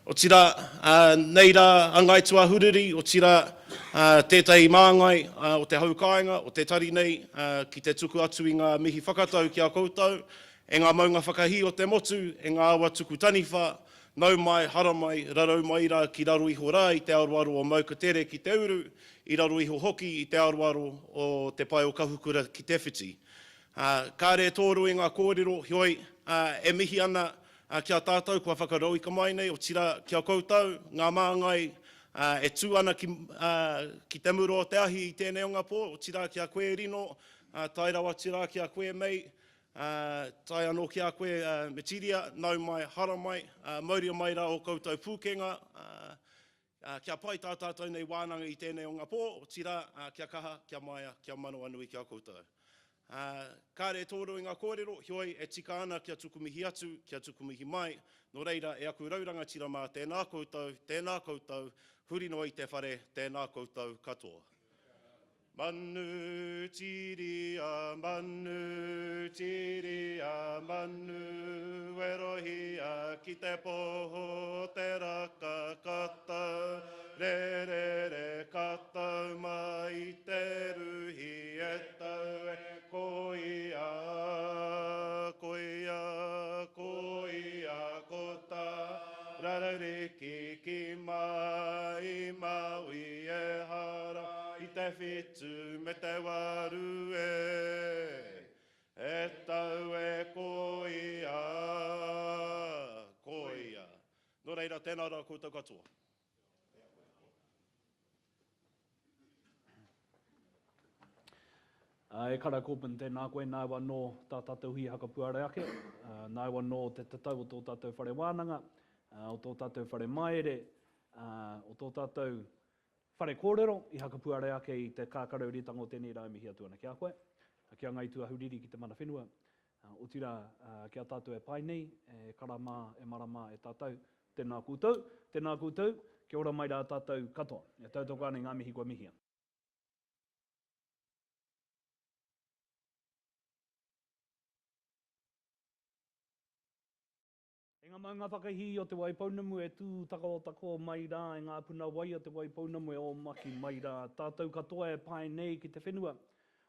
O tira neira angaitua huriri, o tira tētai māngai o te haukainga, o te tari nei, ki te tuku atu i ngā mihi whakatau ki a koutou, e ngā maunga whakahi o te motu, e ngā awa tuku taniwha, nau mai, hara mai, rarau mai ra ki raro iho rā i te aroaro o Maukatere ki te uru, i raro iho hoki i te aroaro o te pai o kahukura ki te whiti. Ka re tōru i ngā kōrero, hioi, e mihi ana kia tātou, kua whakarau i ka mai nei, o tira kia koutou, ngā māngai, e tū ana ki te muro o te ahi i tēnei o ngā pō, o tira kia koe Rino, tai rawa tira kia koe mei, tai anō kia koe Metiria, nau mai, hara mai, mauria mai ra o koutou pūkenga, kia pai tātātou nei wānanga i tēnei o ngā pō, o tira kia kaha, kia maia, kia manu anui kia koutou. Ka re tōru i ngā kōrero, hioi e tika ana kia tukumihi atu, kia tukumihi mai, no reira e aku rauranga tira mā tēnā koutou, huri no i te whare, tēnā koutou katoa. Manu tiria, manu, werohia ki te poho, te raka katau, re katau mai te ruhi e tau e koia, kota, rarariki ki mai, maui e hara, i te whitu me te waru e tau e koia. No reira, tēnā rā koutou katoa. E kara kōpun tēnā koe, nā wano tā tātou hi hakapuare ake, nā wano te tatau o tō tātou whare wānanga, o tō tātou whare maere, o tō tātou whare kōrero i hakapuare ake i te kākarauritanga o tēnei rau mihi atu ana kia koe, kia ngai tua huriri ki te mana whenua, o tira kia tātou e pai nei, e karama, e marama, e tātou, tēnā koutou, kia ora mai rā tātou katoa, e tautoko ane ngā mihi kua mihia. E ngā maunga whakahi o te waipounamu e tū tako mai rā, e ngā puna wai o te waipounamu e o maki mai rā. Tātou katoa e pai nei ki te whenua,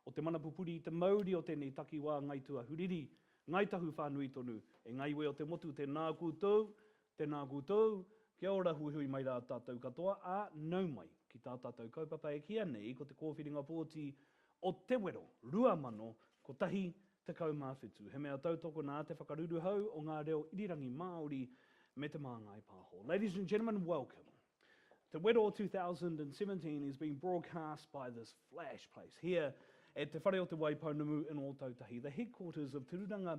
o te mana pupuri i te Māori o tēnei takiwā ngai tua huriri, ngai tahu whānui tonu, e ngai we o te motu tēnā koutou, kia ora hui mai rā tātou katoa, a nau mai ki tā tātou kaupapa e kia nei ko te kōwhiringa pōti o te wero, rua mano, ko tahi te kaumāwhitu. He mea tautoko nā te whakaruru hau o ngā reo irirangi Māori me te māngai pāho. Ladies and gentlemen, welcome. The Wero 2017 is being broadcast by this flash place here at Te Whare o te Waipounamu in Ōtautahi, the headquarters of Tururanga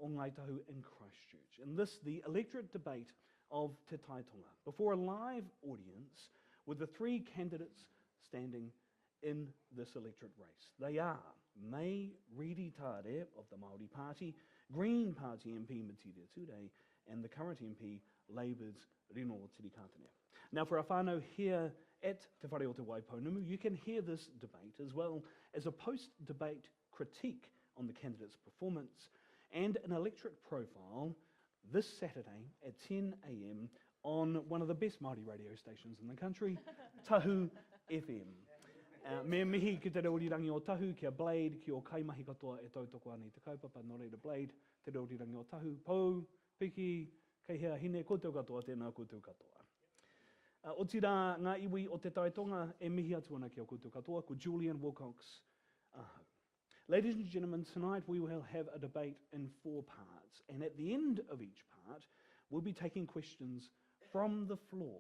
o Ngaitahu in Christchurch. And this, the electorate debate of Te Tai Tonga, before a live audience with the three candidates standing in this electorate race. They are May Reedy-Taare of the Māori Party, Green Party MP Metiria Tūrei, and the current MP, Labour's Rino Tirikatene. Now for our whānau here at Te Whare o te Waipounamu, you can hear this debate as well as a post-debate critique on the candidate's performance and an electorate profile this Saturday at 10 a.m. on one of the best Māori radio stations in the country, Tahu FM. Me mihi ki te reorirangi o Tahu, kia Blade, ki o kaimahi katoa e tautoko ane te kaupapa, no reira Blade, te reorirangi o Tahu, Pou, Piki, kei hea hine, koutou katoa, tēnā koutou katoa. O tira ngā iwi o te Tai Tonga, e mihi atu ana ki o koutou katoa, ko Julian Wilcox. Ladies and gentlemen, tonight we will have a debate in 4 parts, and at the end of each part, we'll be taking questions from the floor.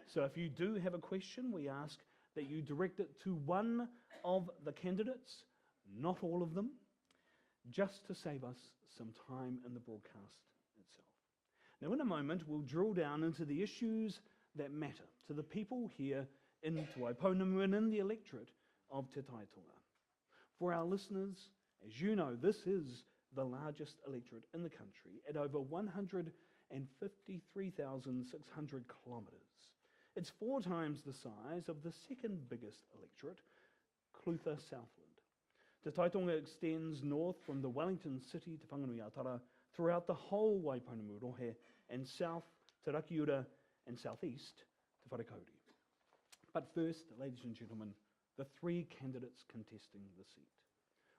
So if you do have a question, we ask that you direct it to one of the candidates, not all of them, just to save us some time in the broadcast itself. Now in a moment, we'll drill down into the issues that matter to the people here in Te Waipounamu and in the electorate of Te Tai Tonga. For our listeners, as you know, this is the largest electorate in the country at over 153,600 kilometres. It's 4 times the size of the second biggest electorate, Clutha Southland. Te Tai Tonga extends north from the Wellington city to Whanganui-a-Tara throughout the whole Waipounamu Rohe and south to Rakiura and southeast to Wharekauri. But first, ladies and gentlemen, the three candidates contesting the seat.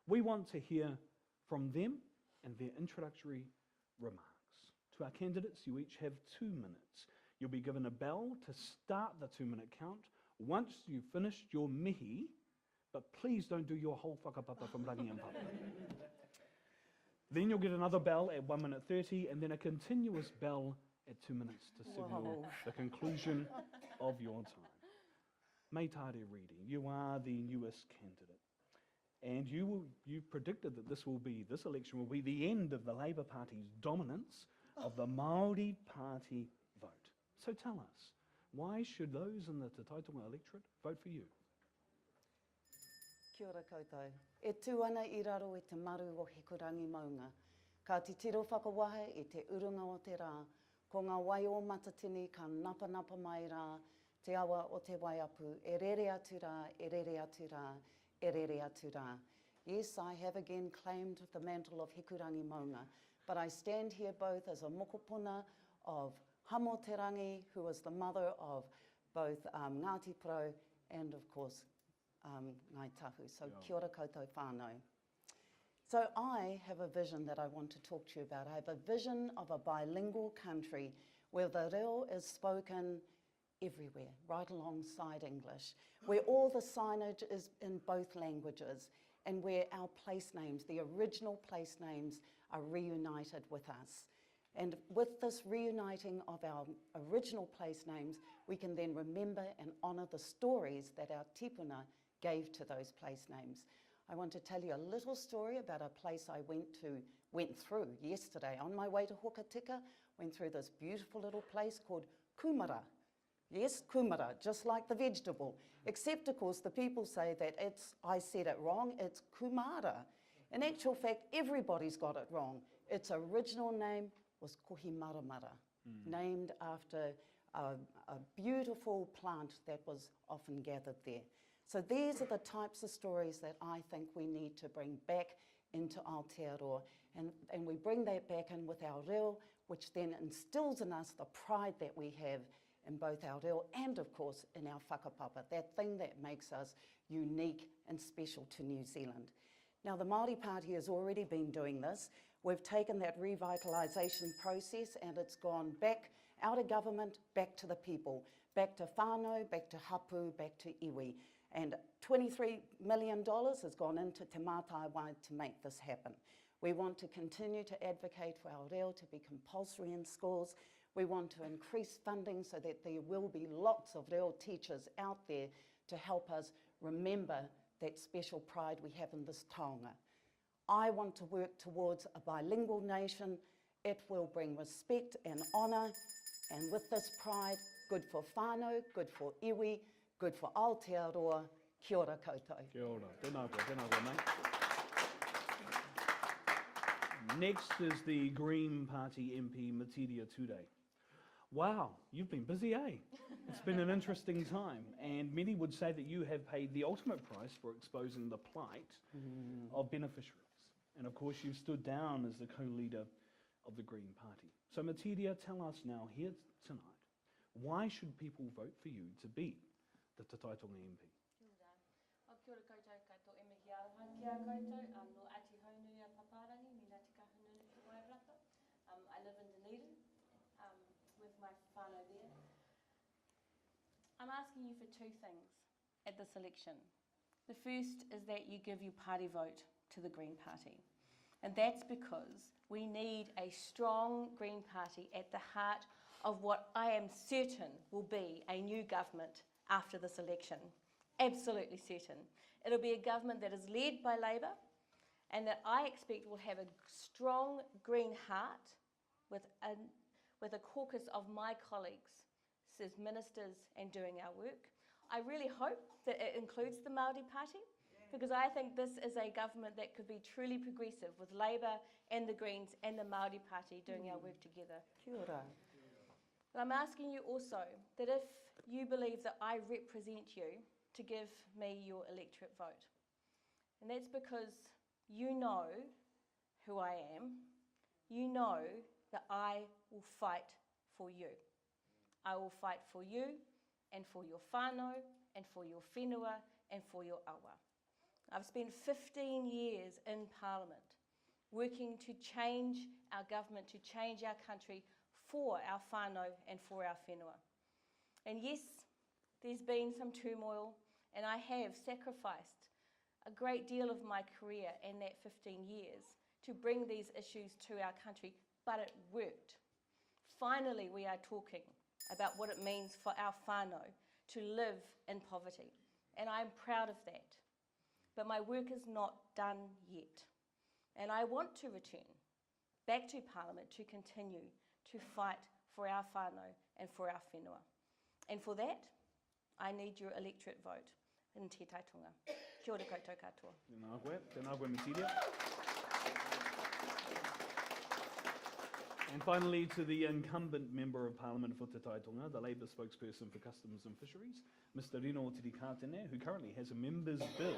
We want to hear from them and their introductory remarks. To our candidates, you each have 2 minutes. You'll be given a bell to start the 2-minute count once you've finished your mihi, but please don't do your whole whakapapa from rangi and papa. Then you'll get another bell at 1 minute 30, and then a continuous bell at 2 minutes to signal the conclusion of your time. Metiria Reedy, you are the newest candidate, and you've predicted that this election will be the end of the Labour Party's dominance of the Māori Party vote. So tell us, why should those in the Te Tai Tonga electorate vote for you? Kia ora koutou. E tū ana I raro I te maru o hikurangi maunga. Ka te tiro whakawahe I te urunga o te rā. Ko ngā wai o matatini ka napa mai rā. Te awa o te waiapu. E rere atu rā, e rere atu rā, e rere atu rā. Yes, I have again claimed the mantle of hikurangi maunga. But I stand here both as a mokopuna of Hamo Te Rangi, who was the mother of both Ngāti Pro and, of course, Ngai Tahu. So kia ora koutou whānau. So I have a vision that I want to talk to you about. I have a vision of a bilingual country where the reo is spoken everywhere, right alongside English, where all the signage is in both languages, and where our place names, the original place names, are reunited with us. And with this reuniting of our original place names, we can then remember and honour the stories that our tipuna gave to those place names. I want to tell you a little story about a place I went through yesterday. On my way to Hokitika, went through this beautiful little place called Kumara. Yes, kumara, just like the vegetable. Except, of course, the people say that I said it wrong, it's kumara. In actual fact, everybody's got it wrong. Its original name was Kohimaramara, named after a beautiful plant that was often gathered there. So these are the types of stories that I think we need to bring back into Aotearoa. And we bring that back in with our reo, which then instills in us the pride that we have in both our reo and, of course, in our whakapapa, that thing that makes us unique and special to New Zealand. Now, the Māori Party has already been doing this. We've taken that revitalisation process and it's gone back out of government, back to the people, back to whānau, back to hapu, back to iwi. And $23 million has gone into Te Mātai Wai to make this happen. We want to continue to advocate for our reo to be compulsory in schools. We want to increase funding so that there will be lots of reo teachers out there to help us remember that special pride we have in this taonga. I want to work towards a bilingual nation. It will bring respect and honour, and with this pride, good for whānau, good for iwi, good for Aotearoa. Kia ora koutou. Kia ora. Tēnā koe, mate. Next is the Green Party MP, Metiria Tūrei. Wow, you've been busy, eh? It's been an interesting time, and many would say that you have paid the ultimate price for exposing the plight of beneficiaries. And of course, you've stood down as the co-leader of the Green Party. So Metiria, tell us now here tonight, why should people vote for you to be the Te Tai Tonga MP? Kia ora koutou katoa e mihi aroha ki a koutou, no ati haunui a paparangi, mi ngā tika haunui ki Wairarapa. I live in Dunedin with my whānau there. I'm asking you for two things at this election. The first is that you give your party vote to the Green Party. And that's because we need a strong Green Party at the heart of what I am certain will be a new government after this election. Absolutely certain. It'll be a government that is led by Labour and that I expect will have a strong green heart with a caucus of my colleagues as ministers and doing our work. I really hope that it includes the Māori Party, because I think this is a government that could be truly progressive with Labour and the Greens and the Māori Party doing our work together. Kia ora. But I'm asking you also that if you believe that I represent you, to give me your electorate vote. And that's because you know who I am. You know that I will fight for you. I will fight for you and for your whānau and for your whenua and for your awa. I've spent 15 years in Parliament working to change our government, to change our country for our whānau and for our whenua. And yes, there's been some turmoil, and I have sacrificed a great deal of my career in that 15 years to bring these issues to our country, but it worked. Finally, we are talking about what it means for our whānau to live in poverty, and I'm proud of that. But my work is not done yet, and I want to return back to Parliament to continue to fight for our whānau and for our whenua. And for that, I need your electorate vote in Te Tai Tonga. Kia ora koutou katoa. Tēnā koe, Metiria. And finally, to the incumbent Member of Parliament for Te Tai Tonga, the Labour Spokesperson for Customs and Fisheries, Mr. Rino Tirikatene, who currently has a member's bill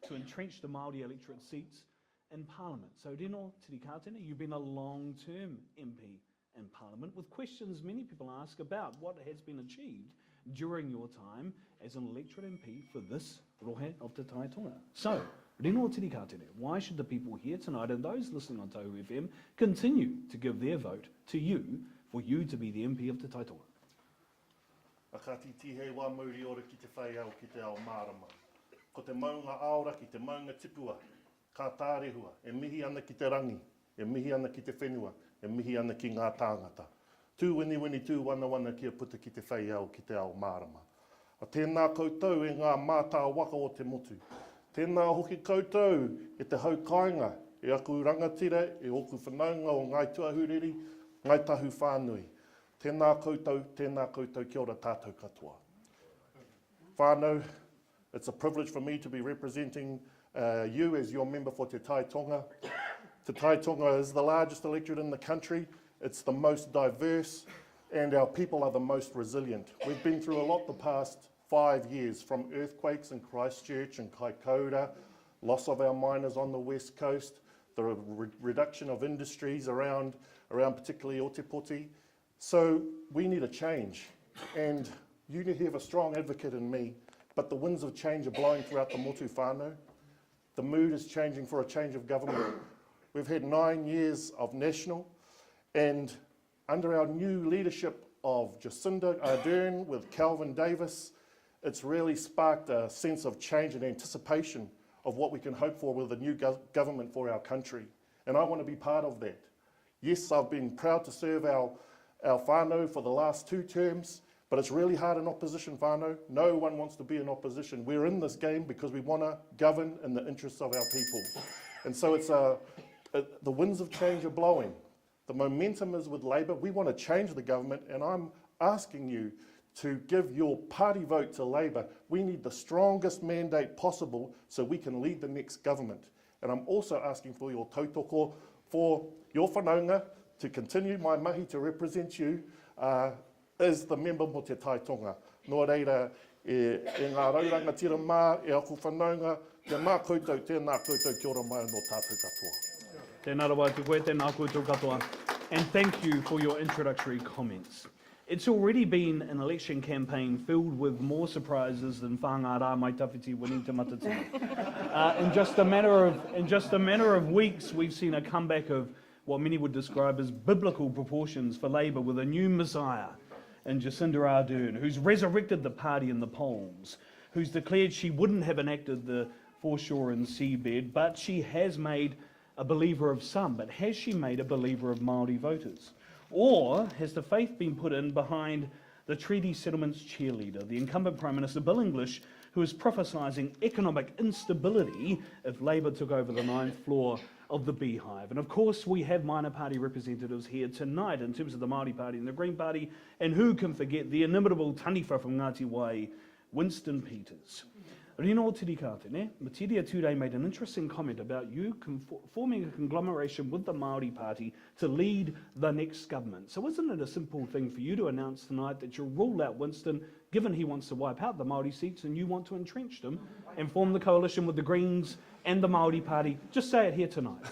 to entrench the Māori electorate seats in Parliament. So Rino Tirikatene, you've been a long-term MP in Parliament, with questions many people ask about what has been achieved during your time as an electorate MP for this rohe of Te Tai Tonga. So, Rino Tirikatene, why should the people here tonight and those listening on Tauhu FM continue to give their vote to you for you to be the MP of Te Tai Tonga? A ka titi hei wā mauri ora ki te whai au ki te ao mārama. Ko te maunga aora ki te maunga tipua, ka tārehua, e mihi ana ki te rangi, e mihi ana ki te whenua, e mihi ana ki ngā tāngata. Tū wini tū wana kia puta ki te whai au ki te ao mārama. A tēnā koutou e ngā mātā waka o te motu. Tēnā hoki koutou e te haukainga, e aku rangatira, e oku whanaunga o ngai tuahuriri, ngai tahu whānui. Tēnā koutou, kia ora tātou katoa. Whānau, it's a privilege for me to be representing you as your member for Te Tai Tonga. Te Tai Tonga is the largest electorate in the country. It's the most diverse, and our people are the most resilient. We've been through a lot the past 5 years, from earthquakes in Christchurch and Kaikoura, loss of our miners on the west coast, the reduction of industries around particularly Otepoti. So we need a change, and you have a strong advocate in me, but the winds of change are blowing throughout the motu whānau. The mood is changing for a change of government. We've had 9 years of national, and under our new leadership of Jacinda Ardern with Calvin Davis, it's really sparked a sense of change and anticipation of what we can hope for with a new government for our country. And I want to be part of that. Yes, I've been proud to serve our whānau for the last 2 terms, but it's really hard in opposition, whānau. No one wants to be in opposition. We're in this game because we want to govern in the interests of our people. And so it's the winds of change are blowing. The momentum is with Labour. We want to change the government, and I'm asking you to give your party vote to Labour. We need the strongest mandate possible so we can lead the next government. And I'm also asking for your tautoko, for your whanaunga, to continue my mahi to represent you as the member mo Te Tai Tonga. Nō reira, e ngā rauranga tira mā, e aku whanaunga, tēnā koutou, kia ora mai no tātou katoa. Tēnā rawa te koe, tēnā koutou katoa. And thank you for your introductory comments. It's already been an election campaign filled with more surprises than whāngā rā mai tawhiti winning te matatina. In just a matter of weeks, we've seen a comeback of what many would describe as biblical proportions for Labour, with a new messiah in Jacinda Ardern, who's resurrected the party in the polls, who's declared she wouldn't have enacted the foreshore and seabed, but she has made a believer of some. But has she made a believer of Māori voters? Or has the faith been put in behind the treaty settlements cheerleader, the incumbent Prime Minister Bill English, who is prophesying economic instability if Labour took over the 9th floor of the Beehive? And of course, we have minor party representatives here tonight in terms of the Māori Party and the Green Party, and who can forget the inimitable taniwha from Ngāti Wai, Winston Peters. Rino Tirikatene, Metiria Tūrei made an interesting comment about you forming a conglomeration with the Māori Party to lead the next government. So isn't it a simple thing for you to announce tonight that you'll rule out Winston, given he wants to wipe out the Māori seats and you want to entrench them and form the coalition with the Greens and the Māori Party? Just say it here tonight.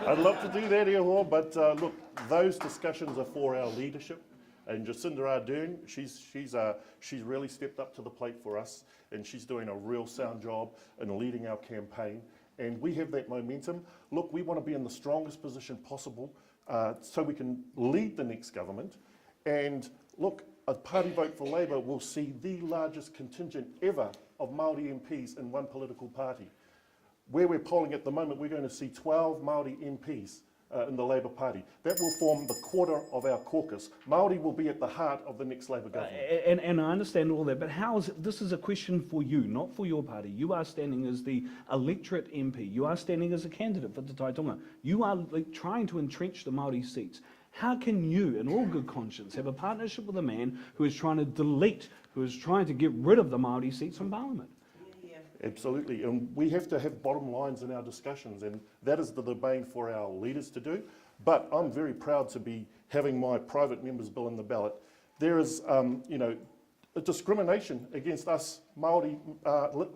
I'd love to do that, Iho, but look, those discussions are for our leadership. And Jacinda Ardern, she's really stepped up to the plate for us, and she's doing a real sound job in leading our campaign. And we have that momentum. Look, we want to be in the strongest position possible so we can lead the next government. And look, a party vote for Labour will see the largest contingent ever of Māori MPs in one political party. Where we're polling at the moment, we're going to see 12 Māori MPs in the Labour Party. That will form the quarter of our caucus. Māori will be at the heart of the next Labour government. And I understand all that, but how is it, this is a question for you, not for your party. You are standing as the electorate MP. You are standing as a candidate for Te Tai Tonga. You are trying to entrench the Māori seats. How can you, in all good conscience, have a partnership with a man who is trying to get rid of the Māori seats from Parliament? Absolutely, and we have to have bottom lines in our discussions, and that is the domain for our leaders to do. But I'm very proud to be having my private member's bill in the ballot. There is, a discrimination against us Māori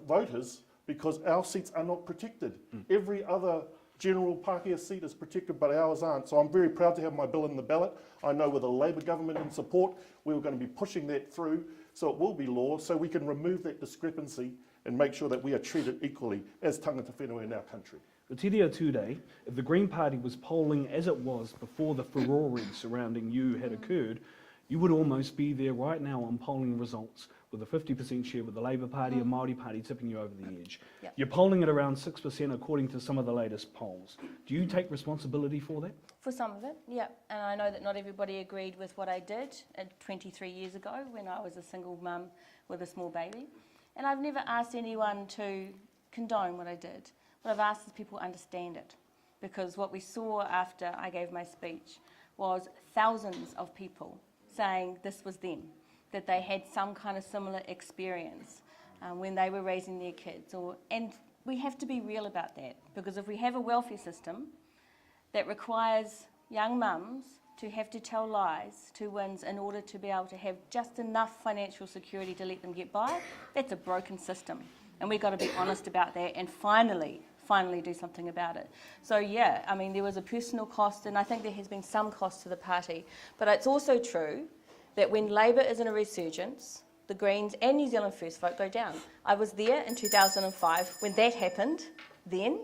voters because our seats are not protected. Every other general Pākehā seat is protected, but ours aren't. So I'm very proud to have my bill in the ballot. I know with a Labour government in support, we were going to be pushing that through, so it will be law, so we can remove that discrepancy and make sure that we are treated equally as tangata whenua in our country. Metiria today, if the Green Party was polling as it was before the furore surrounding you had occurred, you would almost be there right now on polling results with a 50% share with the Labour Party and Māori Party tipping you over the edge. Yep. You're polling at around 6% according to some of the latest polls. Do you take responsibility for that? For some of it, yeah. And I know that not everybody agreed with what I did 23 years ago when I was a single mum with a small baby. And I've never asked anyone to condone what I did. What I've asked is people understand it. Because what we saw after I gave my speech was thousands of people saying this was them, that they had some kind of similar experience when they were raising their kids. And we have to be real about that, because if we have a welfare system that requires young mums to have to tell lies to WINS in order to be able to have just enough financial security to let them get by, that's a broken system. And we've got to be honest about that and finally do something about it. So yeah, I mean, there was a personal cost, and I think there has been some cost to the party. But it's also true that when Labour is in a resurgence, the Greens and New Zealand First vote go down. I was there in 2005 when that happened then,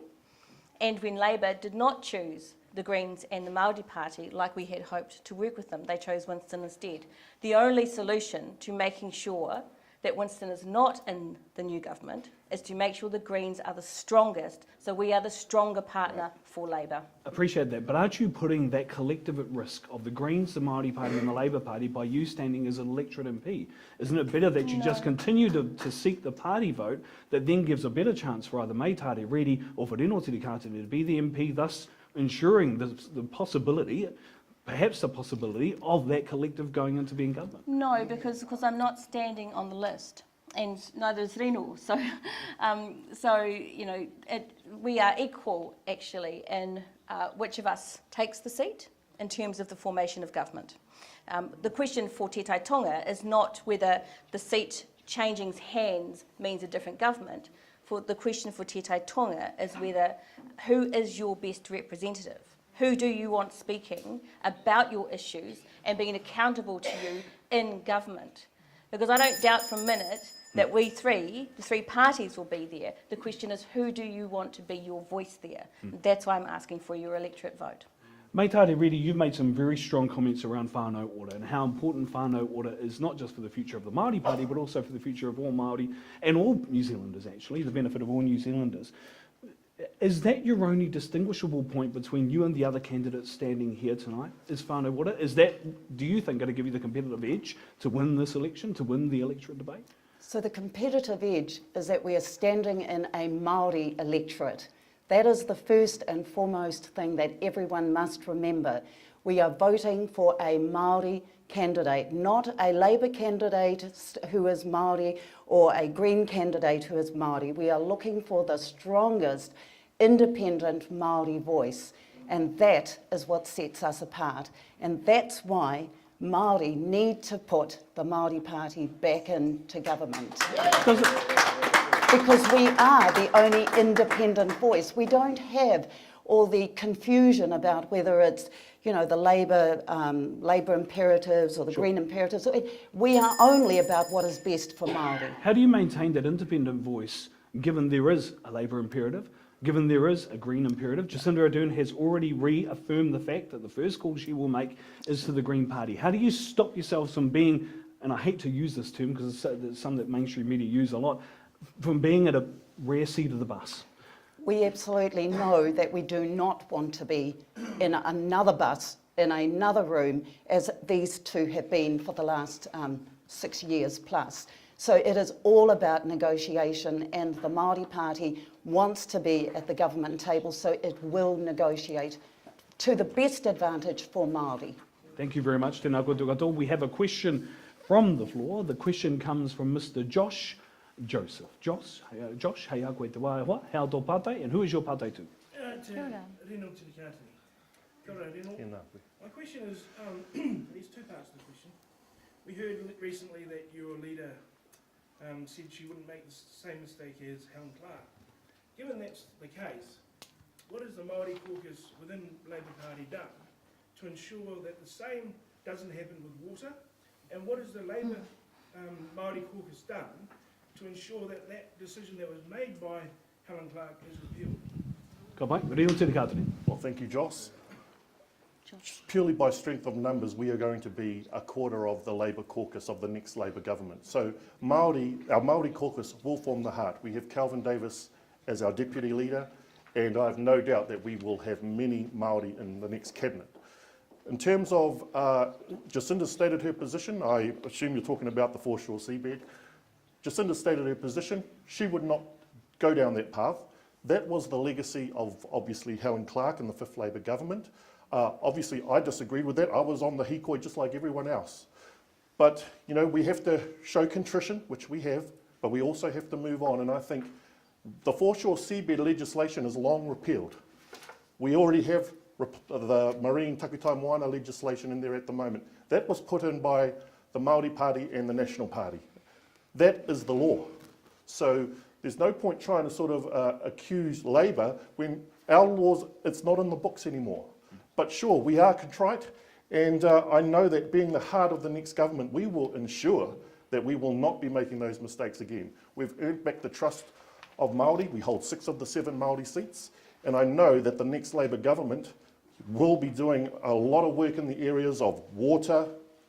and when Labour did not choose the Greens and the Māori Party like we had hoped to work with them. They chose Winston instead. The only solution to making sure that Winston is not in the new government is to make sure the Greens are the strongest, so we are the stronger partner for Labour. Appreciate that, but aren't you putting that collective at risk of the Greens, the Māori Party and the Labour Party by you standing as an electorate MP? Isn't it better that you just continue to seek the party vote that then gives a better chance for either Metiria, Reedy or for Rino Tirikatene to be the MP, thus ensuring the possibility, perhaps the possibility, of that collective going into being government? No, because I'm not standing on the list, and neither is Rino. So, we are equal actually in which of us takes the seat in terms of the formation of government. The question for Te Tai Tonga is not whether the seat changing hands means a different government. The question for Te Tai Tonga is who is your best representative? Who do you want speaking about your issues and being accountable to you in government? Because I don't doubt for a minute that the three parties will be there. The question is, who do you want to be your voice there? That's why I'm asking for your electorate vote. Metiria, Reedy, you've made some very strong comments around whānau order and how important whānau order is not just for the future of the Māori Party, but also for the future of all Māori and all New Zealanders, actually, the benefit of all New Zealanders. Is that your only distinguishable point between you and the other candidates standing here tonight? Is whānau order? Is that, do you think, going to give you the competitive edge to win this election, to win the electorate debate? So the competitive edge is that we are standing in a Māori electorate. That is the first and foremost thing that everyone must remember. We are voting for a Māori candidate, not a Labour candidate who is Māori or a Green candidate who is Māori. We are looking for the strongest independent Māori voice, and that is what sets us apart. And that's why Māori need to put the Māori Party back into government. Because we are the only independent voice. We don't have all the confusion about whether it's, the Labour imperatives or the Green imperatives. We are only about what is best for Māori. How do you maintain that independent voice, given there is a Labour imperative, given there is a Green imperative? Jacinda Ardern has already reaffirmed the fact that the first call she will make is to the Green Party. How do you stop yourselves from being, and I hate to use this term because it's some that mainstream media use a lot, from being at a rear seat of the bus? We absolutely know that we do not want to be in another bus, in another room, as these two have been for the last 6 years plus. So it is all about negotiation, and the Māori Party wants to be at the government table, so it will negotiate to the best advantage for Māori. Thank you very much, tēnā koutou katoa. We have a question from the floor. The question comes from Mr. Josh Joseph. Josh, hei a koe te wāhua, hea tō pātai, and who is your pātai tū? Rino Tirikatene. Kia ora, Rino. My question is, there's two parts to the question. We heard recently that your leader said she wouldn't make the same mistake as Helen Clark. Given that's the case, what has the Māori caucus within Labour Party done to ensure that the same doesn't happen with water? And what has the Labour Māori caucus done to ensure that that decision that was made by Helen Clark is repealed? Ka pai, Rino Tirikatene. Well, thank you, Joss. Purely by strength of numbers, we are going to be a quarter of the Labour caucus of the next Labour government. So our Māori caucus will form the heart. We have Calvin Davis as our deputy leader, and I have no doubt that we will have many Māori in the next cabinet. In terms of Jacinda stated her position, I assume you're talking about the foreshore seabed. Jacinda stated her position. She would not go down that path. That was the legacy of, obviously, Helen Clark and the 5th Labour government. Obviously, I disagreed with that. I was on the hikoi just like everyone else. But, we have to show contrition, which we have, but we also have to move on. And I think the foreshore seabed legislation is long repealed. We already have the marine takutai moana legislation in there at the moment. That was put in by the Māori Party and the National Party. That is the law. So there's no point trying to sort of accuse Labour when our laws, it's not in the books anymore. But sure, we are contrite, and I know that being the heart of the next government, we will ensure that we will not be making those mistakes again. We've earned back the trust of Māori. We hold 6 of the 7 Māori seats, and I know that the next Labour government will be doing a lot of work in the areas of water,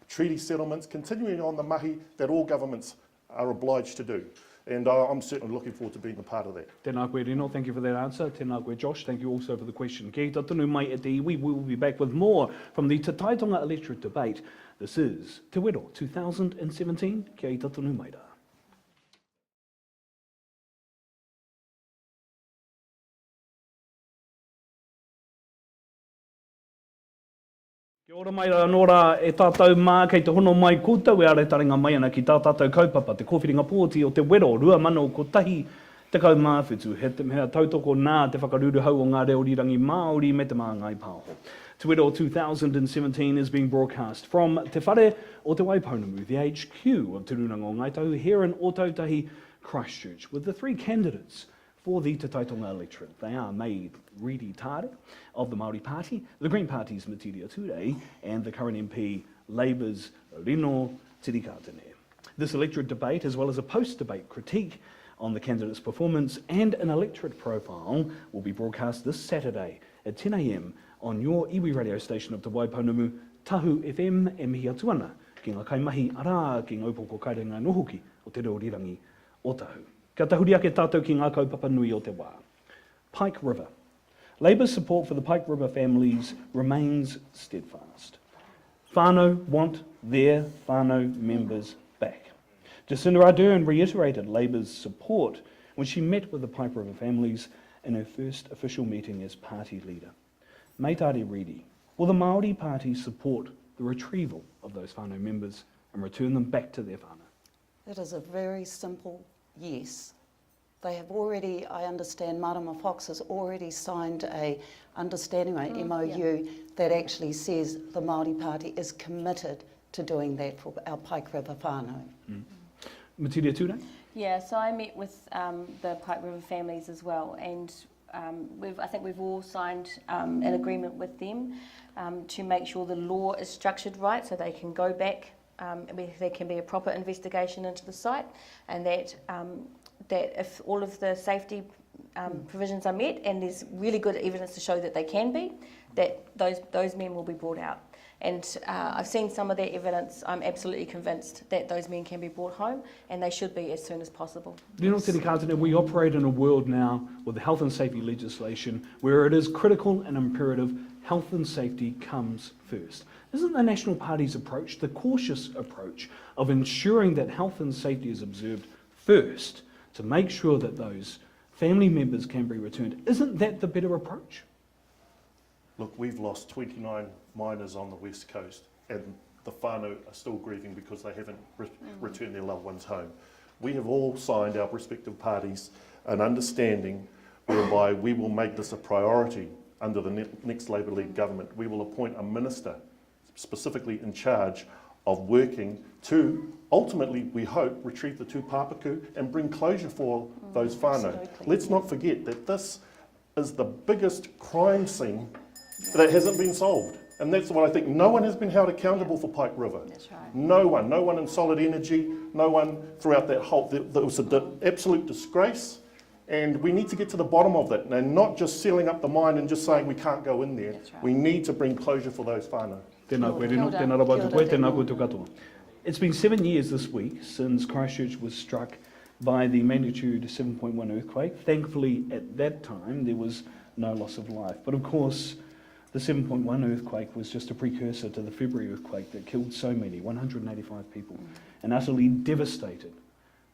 treaty settlements, continuing on the mahi that all governments are obliged to do. And I'm certainly looking forward to being a part of that. Tēnā koe Rino, thank you for that answer. Tēnā koe Josh, thank you also for the question. Kia ta tonu mai e te iwi, we will be back with more from the Te Tai Tonga electorate debate. This is Te Wero 2017. Kia ta tonu mai rā. Kia ora mai rā, nō rā, e tātou mā kei te hono mai koutou e are taringa mai ana ki tā tātou kaupapa, te kōwhiringa pōti o te Wero, rua mano ko tahi te kau māwhitu. Hea tautoko nā te whakaruru hau o ngā reorirangi Māori me te māngai pāho. Te Wero 2017 is being broadcast from Te Whare o Te Waipounamu, the HQ of Te Runanga o Ngaitahu, here in Ōtautahi, Christchurch, with the 3 candidates for the Te Tai Tonga electorate. They are made Reedy-Taare of the Māori Party, the Green Party's Metiria Tūrei, and the current MP Labour's Rino Tirikatene. This electorate debate, as well as a post-debate critique on the candidate's performance and an electorate profile, will be broadcast this Saturday at 10 a.m. on your iwi radio station of Te Waipounamu, Tahu FM e mihi atu ana, ki ngā kaimahi arā ki ngā upoko kairenga nohoki o te reorirangi o Tahu. Ka tahuri ake tātou ki ngā kaupapa nui o te wā. Pike River. Labour's support for the Pike River families remains steadfast. Whānau want their whānau members back. Jacinda Ardern reiterated Labour's support when she met with the Pike River families in her first official meeting as party leader. Meitāre Reedy, will the Māori Party support the retrieval of those whānau members and return them back to their whānau? It is a very simple yes. They have already, I understand, Marama Fox has already signed a understanding, an MOU, that actually says the Māori Party is committed to doing that for our Pike River whānau. Metiria Tūrei? Yeah, so I met with the Pike River families as well, and I think we've all signed an agreement with them to make sure the law is structured right, so they can go back. There can be a proper investigation into the site, and that if all of the safety provisions are met, and there's really good evidence to show that they can be, that those men will be brought out. And I've seen some of that evidence. I'm absolutely convinced that those men can be brought home, and they should be as soon as possible. Rino Tirikatene, we operate in a world now with the health and safety legislation where it is critical and imperative health and safety comes first. Isn't the National Party's approach, the cautious approach of ensuring that health and safety is observed first to make sure that those family members can be returned, isn't that the better approach? Look, we've lost 29 miners on the west coast, and the whānau are still grieving because they haven't returned their loved ones home. We have all signed, our respective parties, an understanding whereby we will make this a priority under the next Labour League government. We will appoint a minister specifically in charge of working to ultimately, we hope, retrieve the tūpapaku and bring closure for those whānau. Absolutely. Let's not forget that this is the biggest crime scene that hasn't been solved. And that's what I think. No one has been held accountable for Pike River. That's right. No one in Solid Energy, no one throughout that whole, that was an absolute disgrace. And we need to get to the bottom of that and not just sealing up the mine and just saying we can't go in there. That's right. We need to bring closure for those whānau. Tēnā koe, Rino, tēnā rā watu koe, tēnā koe tō katoa. It's been 7 years this week since Christchurch was struck by the magnitude 7.1 earthquake. Thankfully, at that time, there was no loss of life. But of course, the 7.1 earthquake was just a precursor to the February earthquake that killed so many, 185 people, and utterly devastated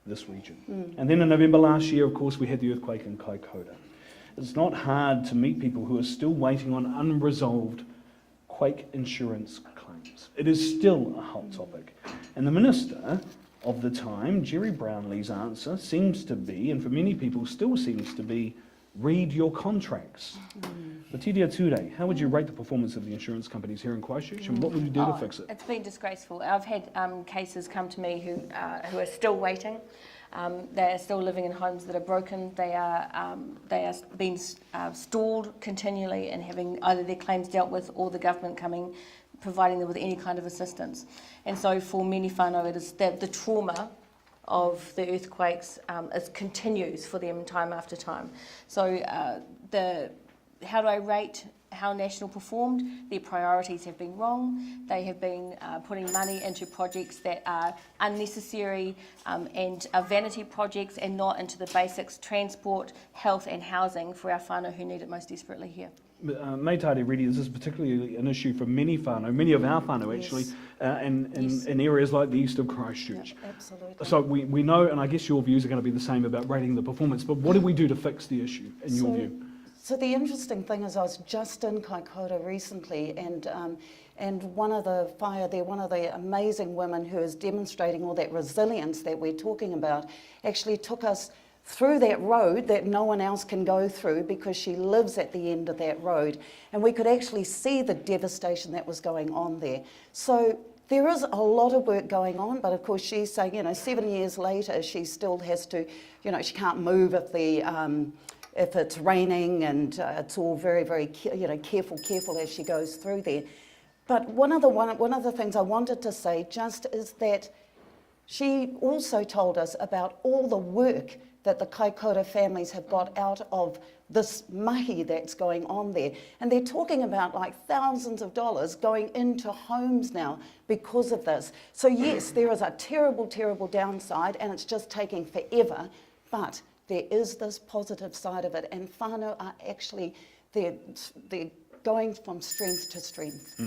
this region. And then in November last year, of course, we had the earthquake in Kaikoura. It's not hard to meet people who are still waiting on unresolved quake insurance claims. It is still a hot topic. And the Minister of the time, Jerry Brownlee's answer seems to be, and for many people still seems to be, read your contracts. Metiria Tūrei, how would you rate the performance of the insurance companies here in Christchurch, and what would you do to fix it? It's been disgraceful. I've had cases come to me who are still waiting. They are still living in homes that are broken. They are being stalled continually and having either their claims dealt with or the government providing them with any kind of assistance. And so for many whānau, it is the trauma of the earthquakes continues for them time after time. So how do I rate how National performed? Their priorities have been wrong. They have been putting money into projects that are unnecessary and are vanity projects and not into the basics, transport, health and housing for our whānau who need it most desperately here. Meitāre, Reedy, this is particularly an issue for many whānau, many of our whānau actually, in areas like the east of Christchurch. Yeah, absolutely. So we know, and I guess your views are going to be the same about rating the performance, but what do we do to fix the issue, in your view? So the interesting thing is I was just in Kaikoura recently, and one of the whāia there, one of the amazing women who is demonstrating all that resilience that we're talking about, actually took us through that road that no one else can go through because she lives at the end of that road. And we could actually see the devastation that was going on there. So there is a lot of work going on, but of course she's saying, 7 years later, she still has to, she can't move if it's raining, and it's all very, very, careful as she goes through there. But one of the things I wanted to say just is that she also told us about all the work that the Kaikoura families have got out of this mahi that's going on there. And they're talking about like thousands of dollars going into homes now because of this. So yes, there is a terrible, terrible downside, and it's just taking forever, but there is this positive side of it, and whānau are actually, they're going from strength to strength.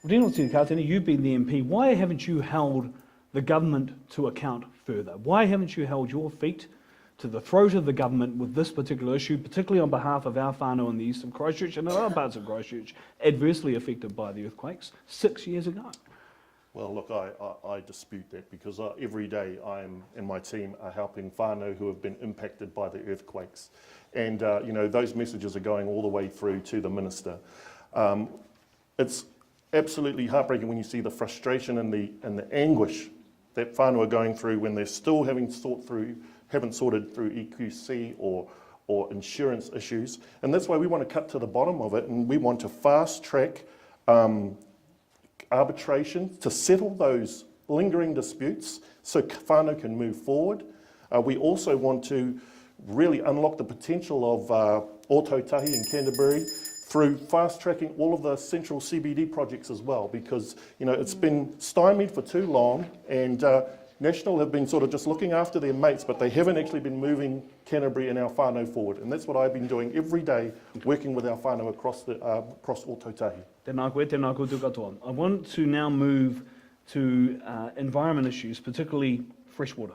Rino Tirikatene, you've been the MP. Why haven't you held the government to account further? Why haven't you held your feet to the throat of the government with this particular issue, particularly on behalf of our whānau in the east of Christchurch and in other parts of Christchurch adversely affected by the earthquakes 6 years ago? Well, look, I dispute that because every day I am and my team are helping whānau who have been impacted by the earthquakes. And, those messages are going all the way through to the Minister. It's absolutely heartbreaking when you see the frustration and the anguish that whānau are going through when they're still haven't sorted through EQC or or insurance issues. And that's why we want to cut to the bottom of it, and we want to fast track arbitration to settle those lingering disputes so whānau can move forward. We also want to really unlock the potential of Wero Te Tai Tonga in Canterbury through fast tracking all of the central CBD projects as well, because it's been stymied for too long, and National have been sort of just looking after their mates, but they haven't actually been moving Canterbury and our whānau forward. And that's what I've been doing every day, working with our whānau across Wero Te Tai Tonga. Tēnā koe, tēnā koe tū katoa. I want to now move to environment issues, particularly freshwater.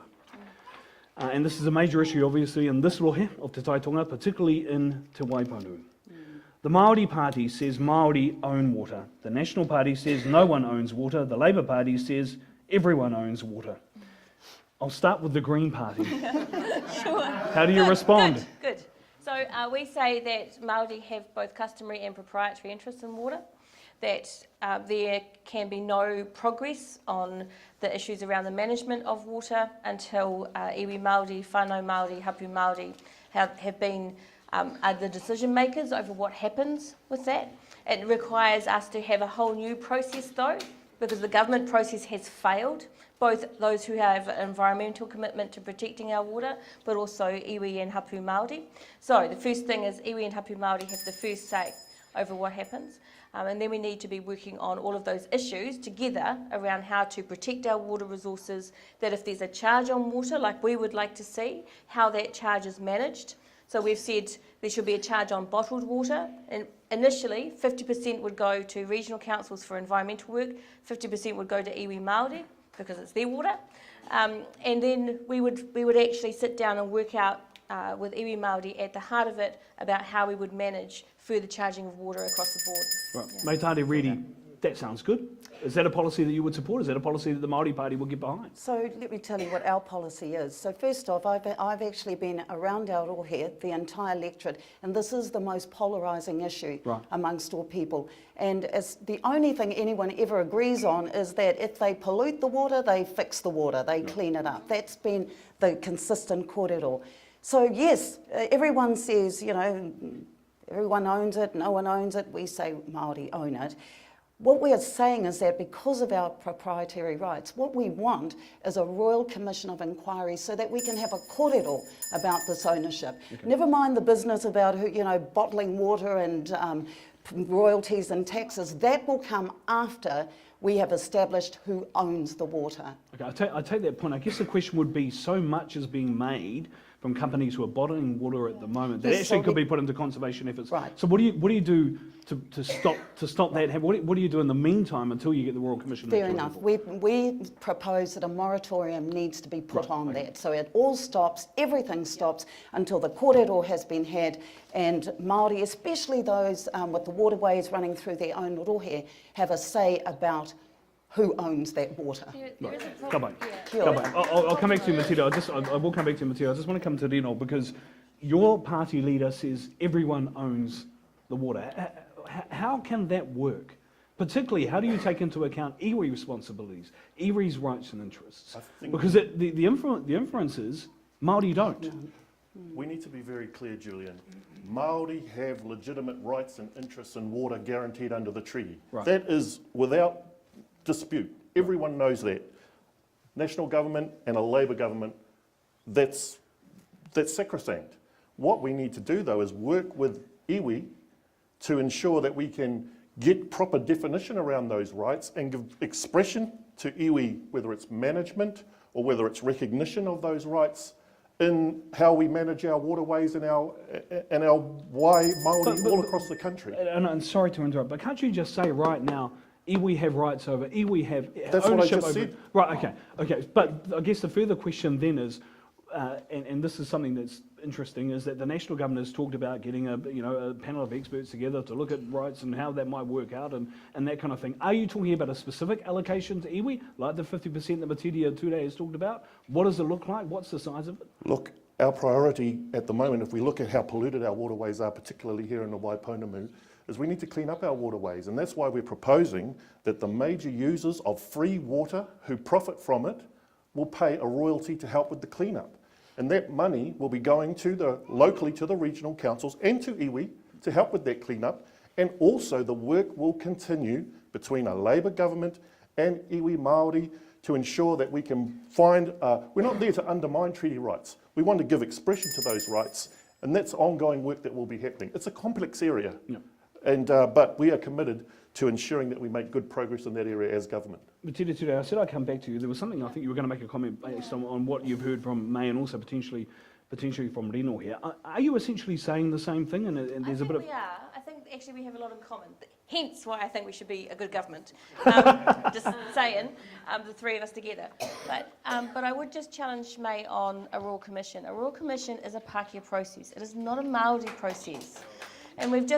And this is a major issue, obviously, in this rohe of Te Tai Tonga, particularly in Te Waiponu. The Māori Party says Māori own water. The National Party says no one owns water. The Labour Party says everyone owns water. I'll start with the Green Party. Sure. How do you respond? Good. So we say that Māori have both customary and proprietary interests in water, that there can be no progress on the issues around the management of water until iwi Māori, whānau Māori, hapu Māori have been are the decision makers over what happens with that. It requires us to have a whole new process though, because the government process has failed, both those who have an environmental commitment to protecting our water, but also iwi and hapu Māori. So the first thing is iwi and hapu Māori have the first say over what happens. And then we need to be working on all of those issues together around how to protect our water resources, that if there's a charge on water, like we would like to see, how that charge is managed. So we've said there should be a charge on bottled water. And initially, 50% would go to regional councils for environmental work, 50% would go to iwi Māori, because it's their water. And then we would actually sit down and work out with iwi Māori at the heart of it about how we would manage further charging of water across the board. Right. Yeah. Meitāre Reedy, that sounds good. Is that a policy that you would support? Is that a policy that the Māori Party will get behind? So let me tell you what our policy is. So first off, I've actually been around our rohe, the entire electorate, and this is the most polarising issue amongst all people. And it's the only thing anyone ever agrees on is that if they pollute the water, they fix the water, they clean it up. That's been the consistent kōrero. So yes, everyone says, everyone owns it, no one owns it. We say Māori own it. What we are saying is that because of our proprietary rights, what we want is a Royal Commission of Inquiry so that we can have a kōrero about this ownership. Okay. Never mind the business about bottling water and royalties and taxes. That will come after we have established who owns the water. Okay, I take that point. I guess the question would be, so much is being made from companies who are bottling water at the moment that actually could be put into conservation efforts. Right. So what do you do to stop that? What do you do in the meantime until you get the Royal Commission? Fair enough. We propose that a moratorium needs to be put on that. So it all stops, everything stops until the kōrero has been had, and Māori, especially those with the waterways running through their own rohe, have a say about who owns that water. There is a problem. I'll come back to you, Metiria. I will come back to you, Metiria. I just want to come to Rino, because your party leader says everyone owns the water. How can that work? Particularly, how do you take into account iwi responsibilities, iwi's rights and interests? Because the inference is Māori don't. We need to be very clear, Julian. Māori have legitimate rights and interests in water guaranteed under the treaty. Right. That is without dispute. Everyone knows that. National government and a Labour government, that's sacrosanct. What we need to do, though, is work with iwi to ensure that we can get proper definition around those rights and give expression to iwi, whether it's management or whether it's recognition of those rights in how we manage our waterways and our wai Māori all across the country. And I'm sorry to interrupt, but can't you just say right now, iwi have rights over, iwi have That's ownership what I just over... said. Right, okay. But I guess the further question then is, and this is something that's interesting, is that the National Government has talked about getting a panel of experts together to look at rights and how that might work out and that kind of thing. Are you talking about a specific allocation to iwi, like the 50% that Metiria Tūrei has talked about? What does it look like? What's the size of it? Look, our priority at the moment, if we look at how polluted our waterways are, particularly here in the Waiponamu, is we need to clean up our waterways, and that's why we're proposing that the major users of free water who profit from it will pay a royalty to help with the cleanup. And that money will be going to locally to the regional councils and to iwi to help with that clean-up. And also the work will continue between a Labour government and iwi Māori to ensure that we can find, we're not there to undermine treaty rights. We want to give expression to those rights, and that's ongoing work that will be happening. It's a complex area, but we are committed to ensuring that we make good progress in that area as government. Metiria, I said I'd come back to you. There was something I think you were going to make a comment based on what you've heard from May and also potentially from Rino here. Are you essentially saying the same thing? And there's a bit of... we are. I think actually we have a lot in common. Hence why I think we should be a good government. Just saying, the three of us together. But I would just challenge May on a Royal Commission. A Royal Commission is a Pākehā process. It is not a Māori process. And we've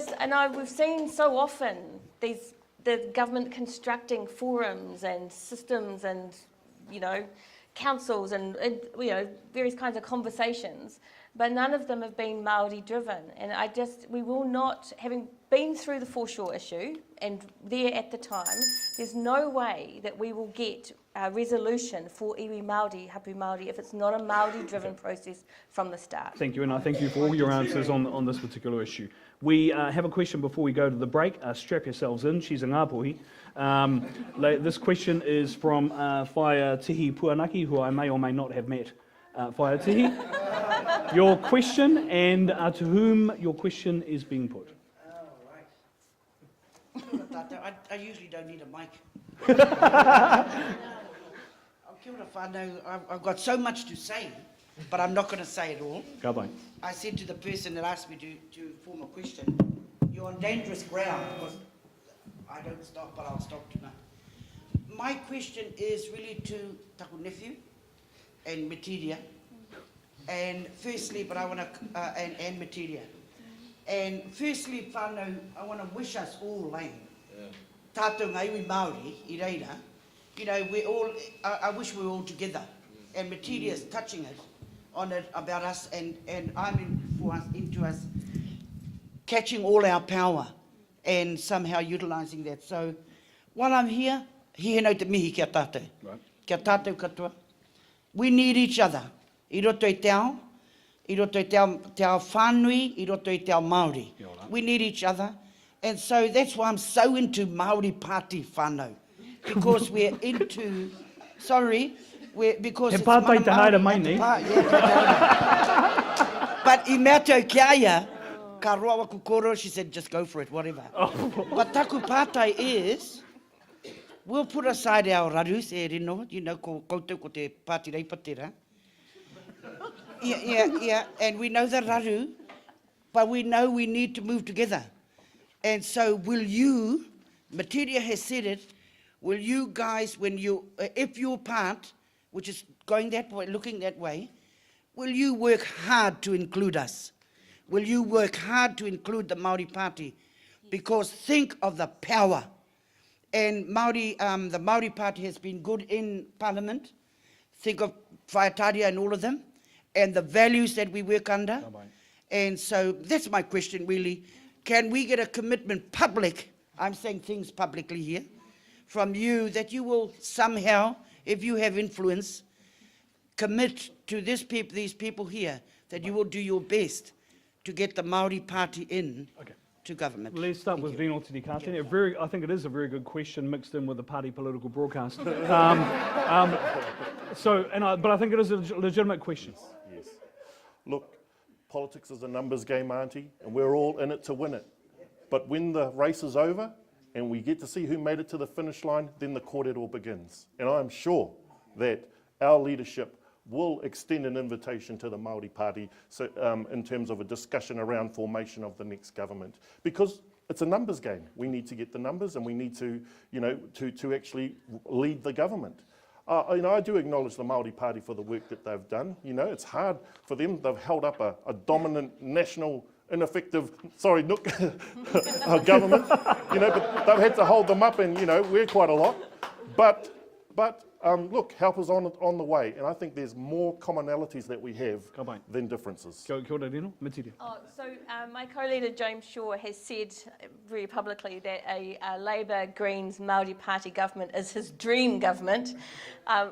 seen so often the government constructing forums and systems and, councils and various kinds of conversations, but none of them have been Māori driven. And we will not, having been through the foreshore issue and there at the time, there's no way that we will get a resolution for iwi Māori, hapu Māori, if it's not a Māori driven process from the start. Thank you, and I thank you for all your answers on this particular issue. We have a question before we go to the break. Strap yourselves in, she's a ngāpuhi. This question is from Whaia Tihi Puanaki, who I may or may not have met. Whaia Tihi, your question and to whom your question is being put. I usually don't need a mic. Kia ora whānau. I've got so much to say, but I'm not going to say it all. Ka pai. I said to the person that asked me to form a question, you're on dangerous ground, because I don't stop, but I'll stop tonight. My question is really to taku nephew and Metiria, and firstly, but I want to, and Metiria. And firstly, whānau, I want to wish us all, tātou ngā iwi Māori, I reira, we're all, I wish we were all together. And Metiria is touching it, on it, about us, and I'm into us catching all our power and somehow utilising that. So, while I'm here, he no te mihi kia tātou. Right. Kia tātou katoa. We need each other. I roto I te ao whānui, I roto I te ao Māori. We need each other. And so that's why I'm so into Māori Party whānau. Because we're into, because it's Māori. But I mea tau ki aia, ka roa wa kukoro, she said, just go for it, whatever. But taku pātai is, we'll put aside our rarus, Rino, ko koutou ko te pāti reipatera. Yeah, and we know the raru, but we know we need to move together. And so will you, Metiria has said it, will you guys, if you're part, which is going that way, looking that way, will you work hard to include us? Will you work hard to include the Māori Party? Because think of the power. And the Māori Party has been good in Parliament. Think of Whaitaria and all of them, and the values that we work under. And so that's my question really. Can we get a commitment public, I'm saying things publicly here, from you that you will somehow, if you have influence, commit to these people here that you will do your best to get the Māori Party in to government. Let's start with Rino Tirikatene. I think it is a very good question mixed in with the party political broadcast. But I think it is a legitimate question. Yes. Look, politics is a numbers game, Auntie, and we're all in it to win it. But when the race is over and we get to see who made it to the finish line, then the kōrero begins. And I'm sure that our leadership will extend an invitation to the Māori Party in terms of a discussion around formation of the next government. Because it's a numbers game. We need to get the numbers and we need to, to actually lead the government. I do acknowledge the Māori Party for the work that they've done. It's hard for them. They've held up a dominant national ineffective, government, but they've had to hold them up and, we're quite a lot. But look, help is on the way, and I think there's more commonalities that we have than differences. Kia ora, Rino. Metiria. My co-leader James Shaw has said very publicly that a Labour Greens Māori Party government is his dream government,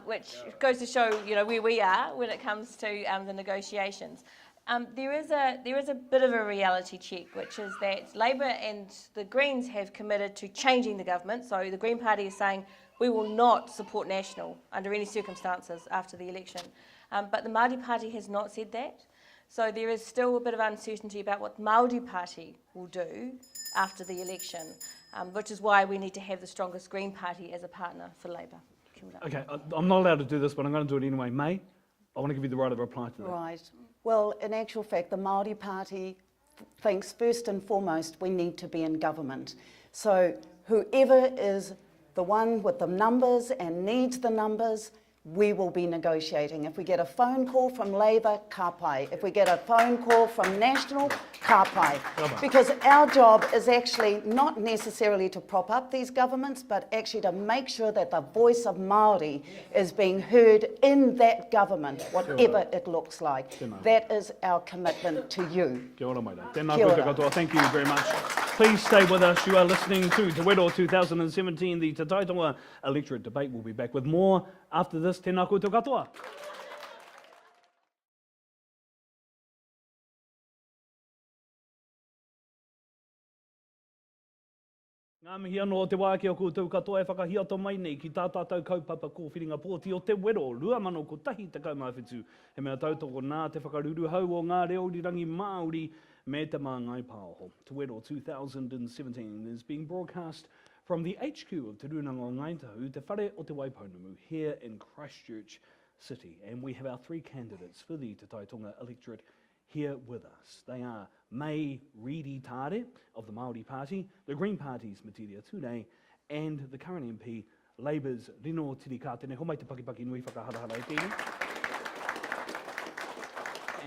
which goes to show where we are when it comes to the negotiations. There is a bit of a reality check, which is that Labour and the Greens have committed to changing the government. So the Green Party is saying we will not support National under any circumstances after the election. But the Māori Party has not said that. So there is still a bit of uncertainty about what the Māori Party will do after the election, which is why we need to have the strongest Green Party as a partner for Labour. Okay, I'm not allowed to do this, but I'm going to do it anyway. May, I want to give you the right of reply to that. Right. Well, in actual fact, the Māori Party thinks first and foremost we need to be in government. So whoever is the one with the numbers and needs the numbers, we will be negotiating. If we get a phone call from Labour, ka pai. If we get a phone call from National, ka pai. Because our job is actually not necessarily to prop up these governments, but actually to make sure that the voice of Māori is being heard in that government, whatever it looks like. That is our commitment to you. Kia ora mai rā. Tēnā koe te katoa. Thank you very much. Please stay with us. You are listening to Te Wero 2017, the Te Tai Tonga electorate debate. We'll be back with more after this. Tēnā koe te katoa. Ngā mihi anō o te wāke o koutou katoa e whakahiato mai nei ki tā tātou kaupapa kōwhiringa pōti o te Wero, rua mano ko tahi te kaumawhitu. He mea tautoko nā te whakaruru hau o ngā reorirangi Māori me te māngai pāoho. Te Wero 2017 is being broadcast from the HQ of Te Runanga o Ngaitahu, Te Whare o Te Waipounamu, here in Christchurch City. And we have our three candidates for the Te Tai Tonga electorate here with us. They are May Reedy-Taare of the Māori Party, the Green Party's Metiria Tūrei, and the current MP, Labour's Rino Tirikatene. Ho mai te pakipaki nui whakaharahara e tēnei.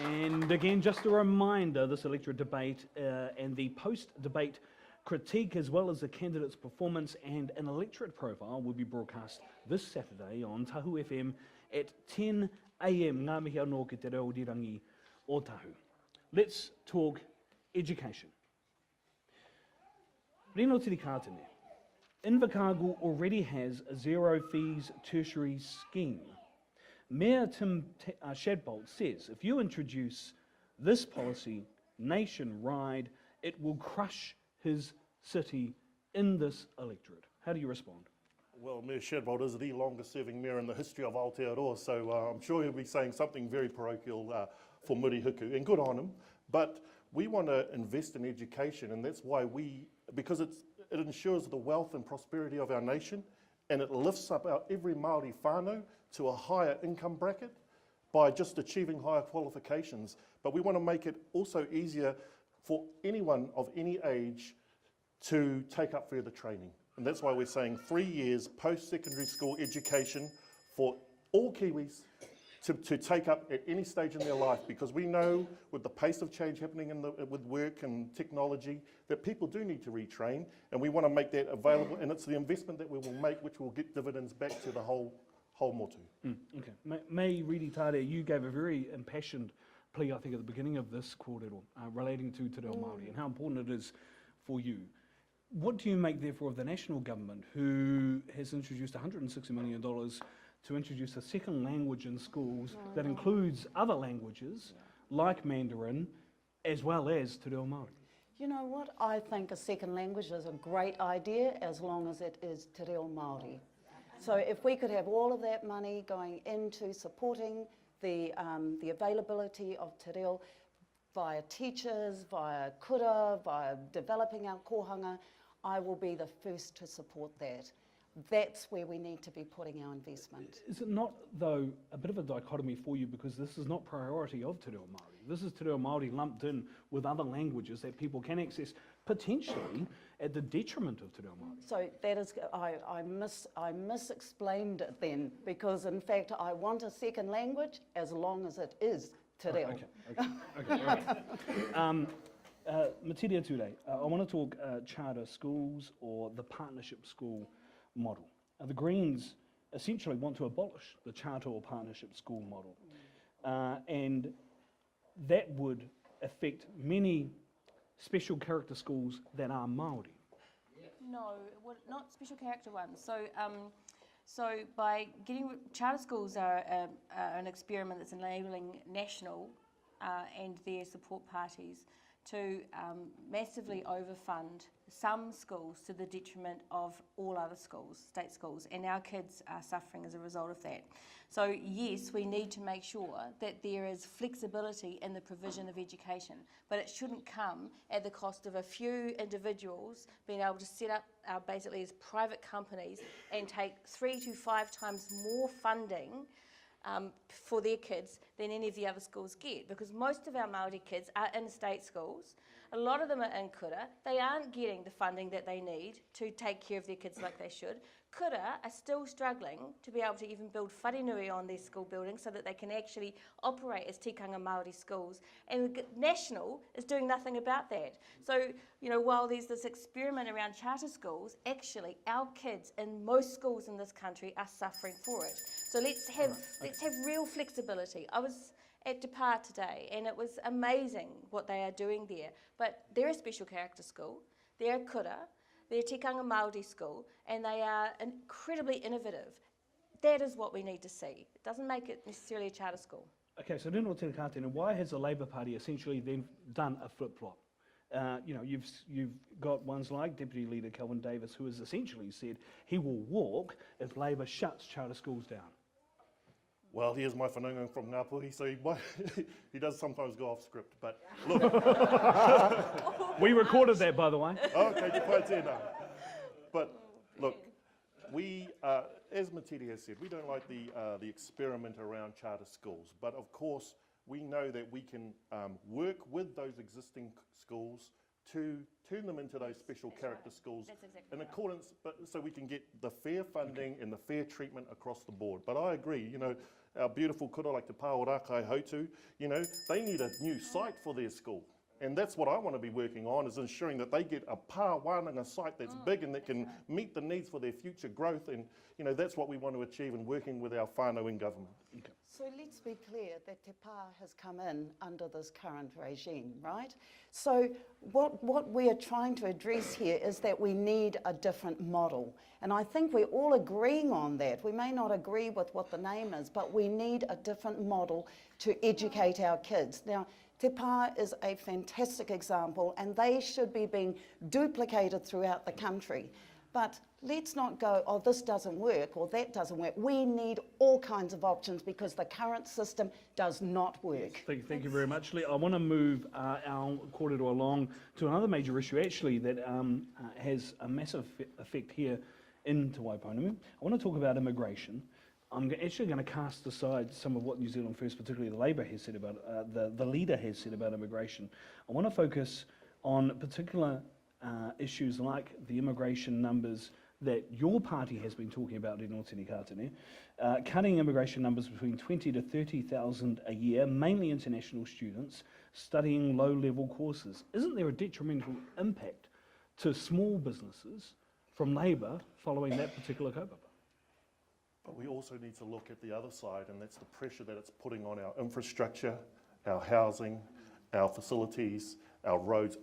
And again, just a reminder, this electorate debate and the post-debate critique, as well as the candidate's performance and an electorate profile, will be broadcast this Saturday on Tahu FM at 10 a.m. Ngā mihi anō ki te reorirangi o Tahu. Let's talk education. Rino Tirikatene, Invercargill already has a zero fees tertiary scheme. Mayor Tim Shadbolt says if you introduce this policy nationwide, it will crush his city in this electorate. How do you respond? Well, Mayor Shadbolt is the longest serving mayor in the history of Aotearoa, so I'm sure he'll be saying something very parochial for Murihuku, and good on him. But we want to invest in education, and that's why because it ensures the wealth and prosperity of our nation, and it lifts up every Māori whānau to a higher income bracket by just achieving higher qualifications. But we want to make it also easier for anyone of any age to take up further training. And that's why we're saying 3 years post-secondary school education for all Kiwis to take up at any stage in their life, because we know with the pace of change happening with work and technology that people do need to retrain, and we want to make that available, and it's the investment that we will make which will get dividends back to the whole motu. Okay. May Reedy-Taare, you gave a very impassioned plea, I think, at the beginning of this kōrero relating to Te Reo Māori and how important it is for you. What do you make, therefore, of the national government, who has introduced $160 million to introduce a second language in schools that includes other languages like Mandarin as well as Te Reo Māori? You know what? I think a second language is a great idea as long as it is Te Reo Māori. So if we could have all of that money going into supporting the availability of Te Reo via teachers, via kura, via developing our kohanga, I will be the first to support that. That's where we need to be putting our investment. Is it not, though, a bit of a dichotomy for you, because this is not priority of Te Reo Māori? This is Te Reo Māori lumped in with other languages that people can access, potentially at the detriment of Te Reo Māori. So that is, I misexplained it then, because in fact I want a second language as long as it is Te Reo. Okay, right. Metiria Tūrei, I want to talk charter schools or the partnership school model. The Greens essentially want to abolish the charter or partnership school model. And that would affect many special character schools that are Māori. No, not special character ones. So by getting charter schools are an experiment that's enabling National and their support parties to massively overfund some schools to the detriment of all other schools, state schools, and our kids are suffering as a result of that. So yes, we need to make sure that there is flexibility in the provision of education, but it shouldn't come at the cost of a few individuals being able to set up basically as private companies and take 3 to 5 times more funding for their kids than any of the other schools get, because most of our Māori kids are in state schools. A lot of them are in kura. They aren't getting the funding that they need to take care of their kids like they should. Kura are still struggling to be able to even build wharenui on their school buildings so that they can actually operate as tikanga Māori schools. And National is doing nothing about that. So, you know, while there's this experiment around charter schools, actually our kids in most schools in this country are suffering for it. So let's have real flexibility. I was at Te Tai today and it was amazing what they are doing there. But they're a special character school, they're a kura, they're a tikanga Māori school, and they are incredibly innovative. That is what we need to see. It doesn't make it necessarily a charter school. Okay, so Rino Tirikatene, why has the Labour Party essentially then done a flip-flop? You know, you've got ones like Deputy Leader Kelvin Davis, who has essentially said he will walk if Labour shuts charter schools down. Well, here's my whananga from Ngāpuhi, so he does sometimes go off script, but look. We recorded that, by the way. Okay, te pai tēnā. But look, we, as Metiria said, we don't like the experiment around charter schools, but of course we know that we can work with those existing schools to turn them into those special character schools in accordance, but so we can get the fair funding and the fair treatment across the board. But I agree, you know, our beautiful kura like Te Pāorakai Hautu, you know, they need a new site for their school. And that's what I want to be working on, is ensuring that they get a pāwānanga site that's big and that can meet the needs for their future growth. And, you know, that's what we want to achieve in working with our whānau in government. Okay. So let's be clear that Te Pā has come in under this current regime, right? So what we are trying to address here is that we need a different model. And I think we're all agreeing on that. We may not agree with what the name is, but we need a different model to educate our kids. Now, Te Pā is a fantastic example, and they should be being duplicated throughout the country. But let's not go, oh, this doesn't work or that doesn't work. We need all kinds of options because the current system does not work. Yes, thank you very much, Lee. I want to move our kōrero along to another major issue, actually, that has a massive effect here in Te Waiponamu. I want to talk about immigration. I'm actually going to cast aside some of what New Zealand First, particularly the Labour has said about, the leader has said about immigration. I want to focus on particular issues like the immigration numbers that your party has been talking about, Rino Tirikatene, cutting immigration numbers between 20 to 30,000 a year, mainly international students, studying low-level courses. Isn't there a detrimental impact to small businesses from Labour following that particular kaupapa? But we also need to look at the other side, and that's the pressure that it's putting on our infrastructure, our housing, our facilities, our roads,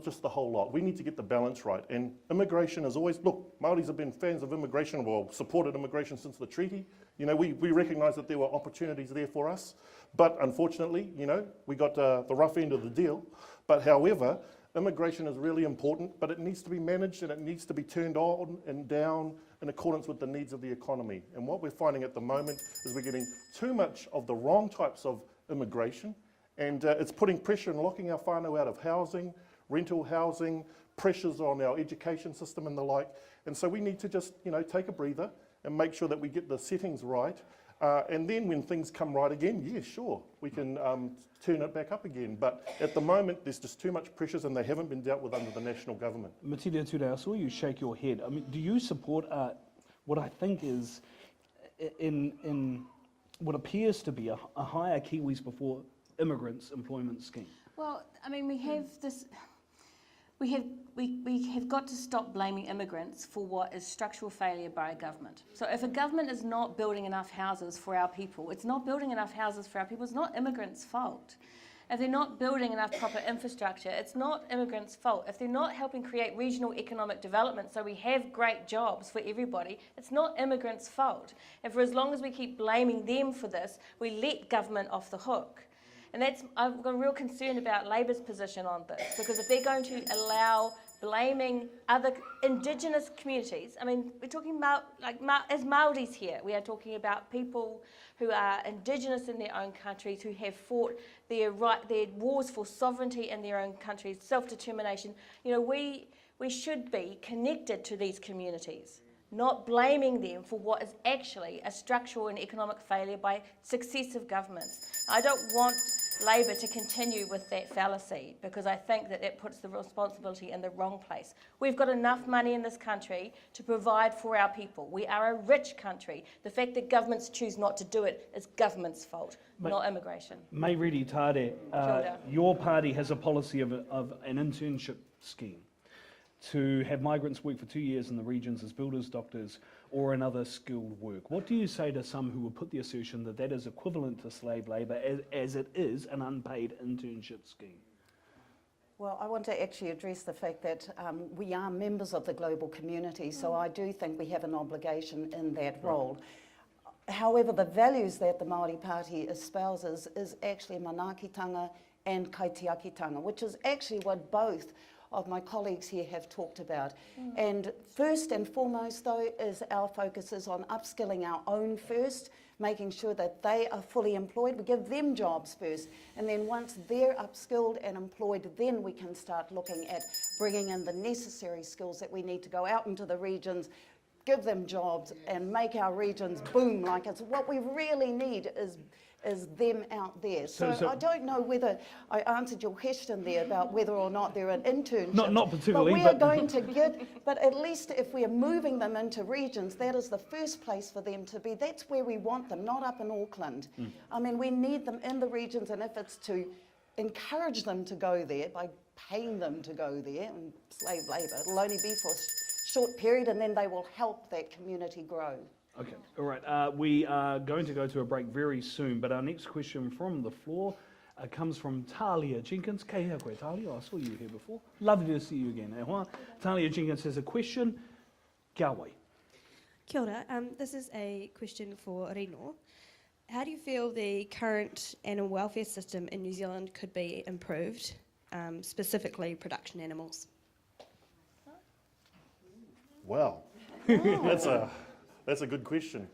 just the whole lot. We need to get the balance right. And immigration is always, look, Māoris have been fans of immigration, well, supported immigration since the treaty. You know, we recognise that there were opportunities there for us. But unfortunately, you know, we got the rough end of the deal. But however, immigration is really important, but it needs to be managed and it needs to be turned on and down in accordance with the needs of the economy. And what we're finding at the moment is we're getting too much of the wrong types of immigration, and it's putting pressure and locking our whānau out of housing, rental housing, pressures on our education system and the like. And so we need to just, you know, take a breather and make sure that we get the settings right. And then when things come right again, yeah, sure, we can turn it back up again. But at the moment, there's just too much pressures and they haven't been dealt with under the national government. Metiria Tūrei, I saw you shake your head. I mean, do you support what I think is in what appears to be a hire Kiwis before immigrants employment scheme? Well, I mean, we have we have got to stop blaming immigrants for what is structural failure by a government. So if a government is not building enough houses for our people, it's not building enough houses for our people, it's not immigrants' fault. If they're not building enough proper infrastructure, it's not immigrants' fault. If they're not helping create regional economic development so we have great jobs for everybody, it's not immigrants' fault. And for as long as we keep blaming them for this, we let government off the hook. And I've got a real concern about Labour's position on this, because if they're going to allow blaming other Indigenous communities, I mean, we're talking about, as Māoris here, we are talking about people who are Indigenous in their own countries, who have fought their wars for sovereignty in their own countries, self-determination. You know, we should be connected to these communities, not blaming them for what is actually a structural and economic failure by successive governments. I don't want Labour to continue with that fallacy, because I think that it puts the responsibility in the wrong place. We've got enough money in this country to provide for our people. We are a rich country. The fact that governments choose not to do it is government's fault, not immigration. Mai Reedy-Taare, your party has a policy of an internship scheme to have migrants work for 2 years in the regions as builders, doctors, or in other skilled work. What do you say to some who will put the assertion that that is equivalent to slave labour as it is an unpaid internship scheme? Well, I want to actually address the fact that we are members of the global community, so I do think we have an obligation in that role. However, the values that the Māori Party espouses is actually manaakitanga and kaitiakitanga, which is actually what both of my colleagues here have talked about. And first and foremost, though, is our focus is on upskilling our own first, making sure that they are fully employed. We give them jobs first, and then once they're upskilled and employed, then we can start looking at bringing in the necessary skills that we need to go out into the regions, give them jobs, and make our regions boom like it's what we really need is them out there. So I don't know whether I answered your question there about whether or not they're an internship. Not particularly. But we are going to get, but at least if we are moving them into regions, that is the first place for them to be. That's where we want them, not up in Auckland. I mean, we need them in the regions, and if it's to encourage them to go there by paying them to go there, and slave labour, it'll only be for a short period, and then they will help that community grow. Okay, all right. We are going to go to a break very soon, but our next question from the floor comes from Talia Jenkins. Kei hea koe, Talia, I saw you here before. Lovely to see you again. Talia Jenkins has a question. Kia wai. Kia ora. This is a question for Rino. How do you feel the current animal welfare system in New Zealand could be improved, specifically production animals? Wow, that's a good question.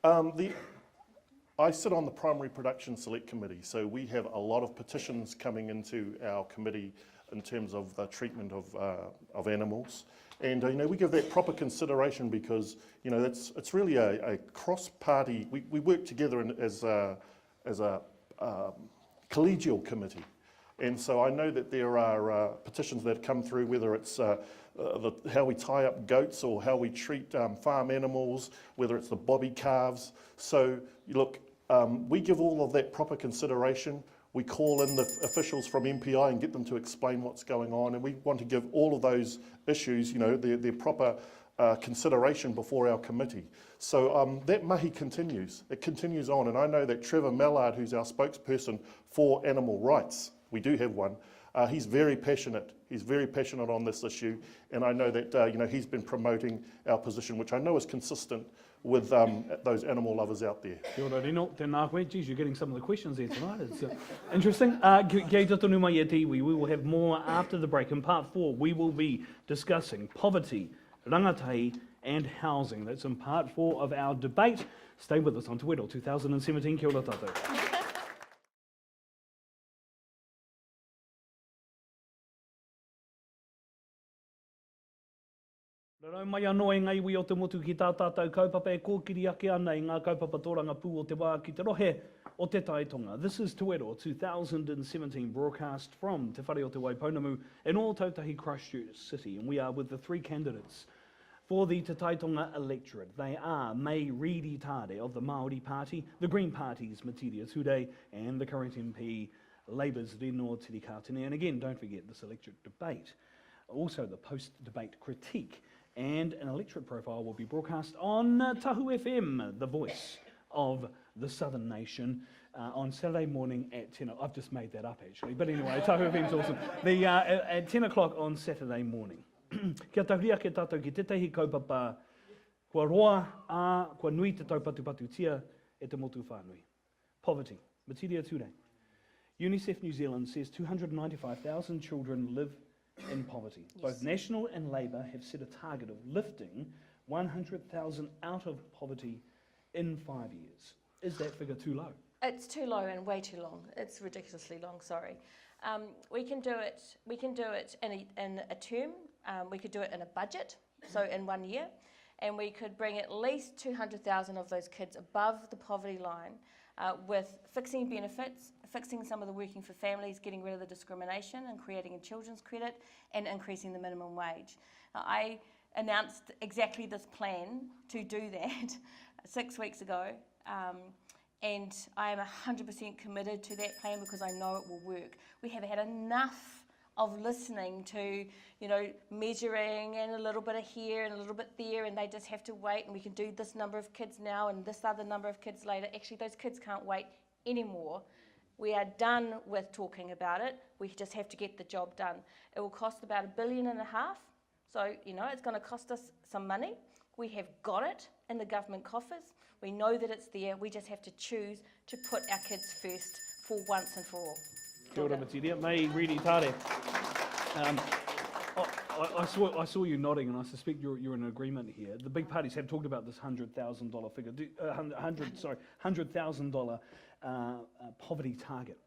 I sit on the Primary Production Select Committee, so we have a lot of petitions coming into our committee in terms of the treatment of animals, and we give that proper consideration because it's really a cross-party. We work together as a collegial committee, and so I know that there are petitions that come through, whether it's how we tie up goats or how we treat farm animals, whether it's the bobby calves. So look, we give all of that proper consideration. We call in the officials from MPI and get them to explain what's going on, and we want to give all of those issues, their proper consideration before our committee. So that mahi continues. It continues on, and I know that Trevor Mallard, who's our spokesperson for animal rights, we do have one, he's very passionate. He's very passionate on this issue, and I know that he's been promoting our position, which I know is consistent with those animal lovers out there. Kia ora, Rino. Tēnā koe. Geez, you're getting some of the questions there tonight. It's interesting. Kia te tonu mai e te iwi. We will have more after the break. In part 4, we will be discussing poverty, rangatahi, and housing. That's in part 4 of our debate. Stay with us on Te Wero 2017. Kia ora tātou. Rau mai anō e ngai wi o te motu ki tā tātou kaupapa e kōkiri ake ana I ngā kaupapa tōranga pū o te wā ki te rohe o te Tai Tonga. This is Te Wero 2017 broadcast from Te Whare o te Waipounamu in all Tautahi Christchurch City, and we are with the 3 candidates for the Te Tai Tonga electorate. They are Mai Reedy-Taare of the Māori Party, the Green Party's Metiria, Tūrei, and the current MP Labour's Rino Tirikatene. And again, don't forget this electorate debate also the post-debate critique, and an electorate profile will be broadcast on Tahu FM, the voice of the Southern Nation, on Saturday morning at 10. I've just made that up actually, but anyway, Tahu FM's awesome. At 10 o'clock on Saturday morning. Kia tauria ke tātou ki tetehi kaupapa, kua roa kua nui te taupatu tia e te motu whānui. Poverty. Metiria Tūrei. UNICEF New Zealand says 295,000 children live in poverty. Yes. Both National and Labour have set a target of lifting 100,000 out of poverty in 5 years. Is that figure too low? It's too low and way too long. It's ridiculously long, sorry. We can do it in a term. We could do it in a budget, so in 1 year. And we could bring at least 200,000 of those kids above the poverty line with fixing benefits, fixing some of the working for families, getting rid of the discrimination and creating a children's credit, and increasing the minimum wage. I announced exactly this plan to do that 6 weeks ago, and I am 100% committed to that plan because I know it will work. We have had enough of listening to, measuring and a little bit of here and a little bit there, and they just have to wait, and we can do this number of kids now and this other number of kids later. Actually, those kids can't wait anymore. We are done with talking about it. We just have to get the job done. It will cost about $1.5 billion. So, it's going to cost us some money. We have got it in the government coffers. We know that it's there. We just have to choose to put our kids first for once and for all. Kia ora, Metiria. Mai Reedy-Taare. I saw you nodding, and I suspect you're in agreement here. The big parties have talked about this $100,000 figure, $100,000 poverty target.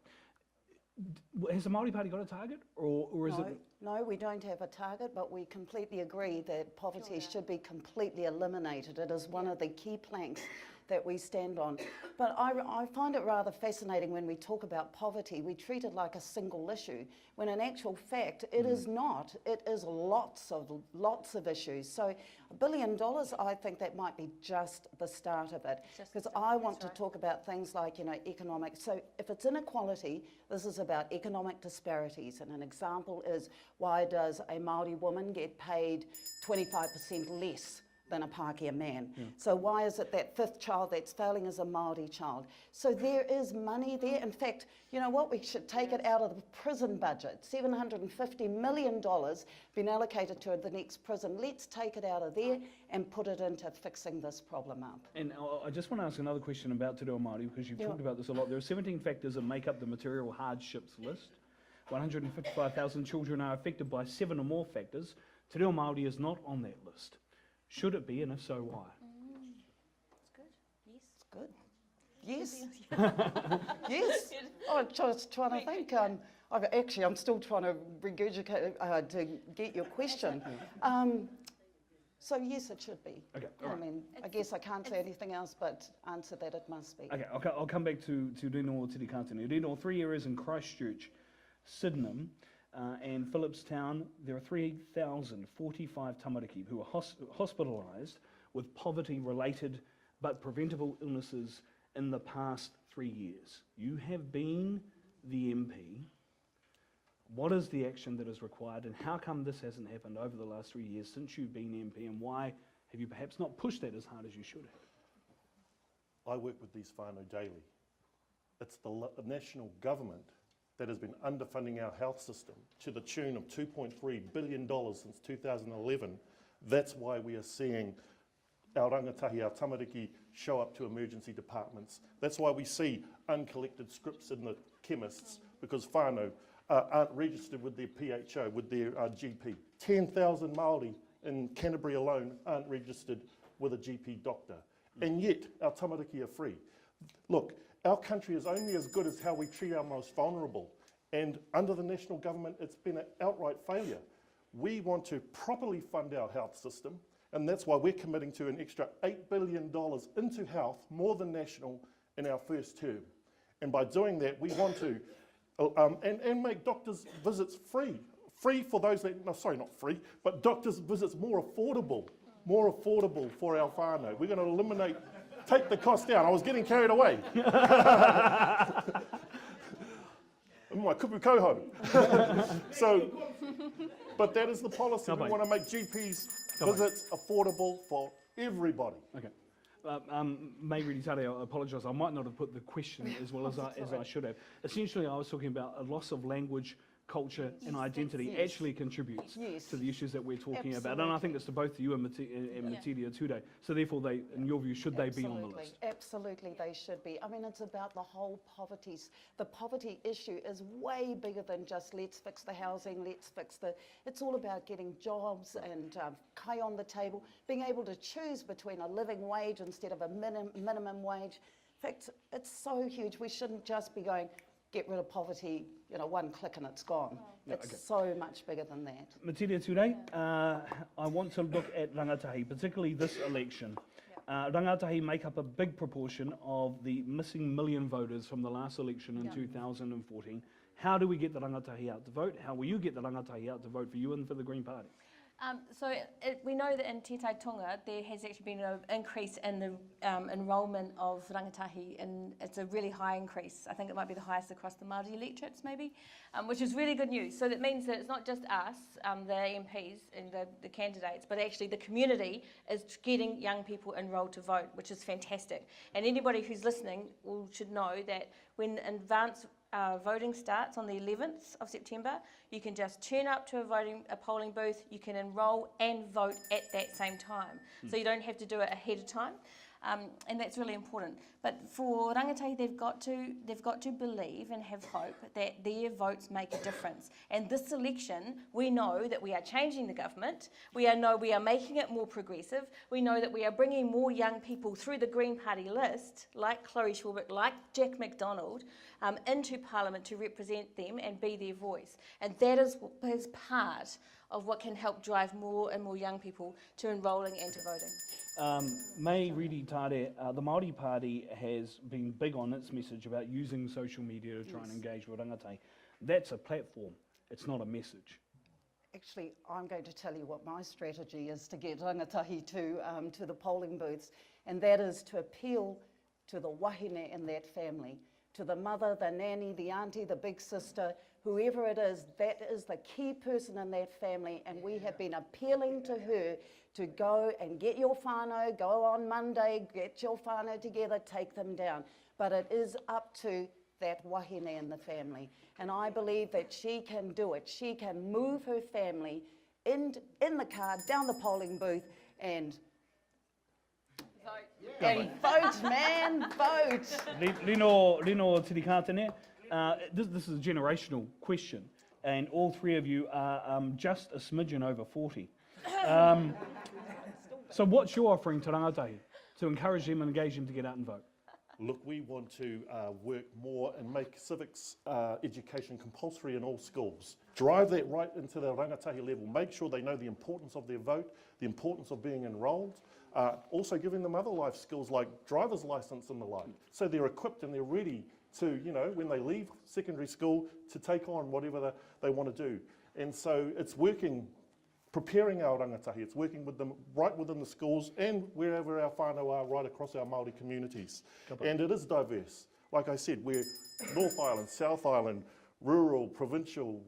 Has the Māori Party got a target, or is it? No, we don't have a target, but we completely agree that poverty should be completely eliminated. It is one of the key planks that we stand on. But I find it rather fascinating when we talk about poverty, we treat it like a single issue, when in actual fact it is not. It is lots of issues. So $1 billion, I think that might be just the start of it. Because I want to talk about things like, economic. So if it's inequality, this is about economic disparities. And an example is, why does a Māori woman get paid 25% less than a Pākehā man? So why is it that fifth child that's failing is a Māori child? So there is money there. In fact, you know what, we should take it out of the prison budget. $750 million been allocated to the next prison. Let's take it out of there and put it into fixing this problem up. And I just want to ask another question about Te Reo Māori, because you've talked about this a lot. There are 17 factors that make up the material hardships list. 155,000 children are affected by 7 or more factors. Te Reo Māori is not on that list. Should it be, and if so, why? It's good. Yes. Yes. I'm just trying to think. I'm still trying to regurgitate to get your question. So yes, it should be. Okay. I guess I can't say anything else but answer that it must be. Okay. I'll come back to Rino or Tirikatene. Rino, 3 areas in Christchurch, Sydenham, and Phillipstown. There are 3,045 tamariki who are hospitalised with poverty-related but preventable illnesses in the past 3 years. You have been the MP. What is the action that is required, and how come this hasn't happened over the last 3 years since you've been MP, and why have you perhaps not pushed that as hard as you should have? I work with these whānau daily. It's the national government that has been underfunding our health system to the tune of $2.3 billion since 2011. That's why we are seeing our rangatahi, our tamariki, show up to emergency departments. That's why we see uncollected scripts in the chemists, because whānau aren't registered with their PHO, with their GP. 10,000 Māori in Canterbury alone aren't registered with a GP doctor. And yet, our tamariki are free. Look, our country is only as good as how we treat our most vulnerable. And under the national government, it's been an outright failure. We want to properly fund our health system, and that's why we're committing to an extra $8 billion into health, more than national, in our first term. And by doing that, we want to and make doctors' visits free. Free for those that, no, sorry, not free, but doctors' visits more affordable for our whānau. We're going to eliminate, take the cost down. I was getting carried away. My kupu koho. So But that is the policy. Ka We pai. want to make GPs Ka pai. visits affordable for everybody. Okay. May Reedy-Taare, I apologise, I might not have put the question as well as I should have. Essentially, I was talking about a loss of language, culture and identity Yes. actually contributes Yes. to the issues that we're talking about. And I think it's to both you and Metiria Tūrei. So therefore, they, in your view, should they be on the list? Absolutely, they should be. I mean, it's about the whole poverty. The poverty issue is way bigger than just let's fix the housing, let's fix the... It's all about getting jobs and kai on the table, being able to choose between a living wage instead of a minimum wage. In fact, it's so huge. We shouldn't just be going, get rid of poverty, you know, one click and it's gone. It's so much bigger than that. Metiria Tūrei, I want to look at rangatahi, particularly this election. Rangatahi make up a big proportion of the missing million voters from the last election in 2014. How do we get the rangatahi out to vote? How will you get the rangatahi out to vote for you and for the Green Party? We know that in Te Tai Tonga there has actually been an increase in the enrolment of rangatahi, and it's a really high increase. I think it might be the highest across the Māori electorates maybe, which is really good news. So that means that it's not just us, the MPs and the candidates, but actually the community is getting young people enrolled to vote, which is fantastic. And anybody who's listening should know that when advance voting starts on the 11th of September, you can just turn up to a polling booth, you can enrol and vote at that same time. So you don't have to do it ahead of time. And that's really important. But for rangatahi, they've got to believe and have hope that their votes make a difference. And this election, we know that we are changing the government. We are making it more progressive. We know that we are bringing more young people through the Green Party list, like Chloe Schwalbert, like Jack McDonald, into Parliament to represent them and be their voice. And that is part of what can help drive more and more young people to enrolling and to voting. May Reedy-Taare, the Māori Party has been big on its message about using social media to try and engage with rangatahi. That's a platform, it's not a message. Actually, I'm going to tell you what my strategy is to get rangatahi to the polling booths, and that is to appeal to the wahine in that family, to the mother, the nanny, the auntie, the big sister, whoever it is, that is the key person in that family, and we have been appealing to her to go and get your whānau, go on Monday, get your whānau together, take them down. But it is up to that wahine in the family. And I believe that she can do it. She can move her family in the car, down the polling booth, and vote, man, vote. Rino Tirikatene, this is a generational question, and all three of you are just a smidgen over 40. So what's your offering to rangatahi to encourage them and engage them to get out and vote? Look, we want to work more and make civics education compulsory in all schools. Drive that right into the rangatahi level. Make sure they know the importance of their vote, the importance of being enrolled. Also giving them other life skills like driver's license and the like. So they're equipped and they're ready to, you know, when they leave secondary school, to take on whatever they want to do. And so it's working, preparing our rangatahi. It's working with them right within the schools and wherever our whānau are right across our Māori communities. And it is diverse. Like I said, we're North Island, South Island, rural, provincial.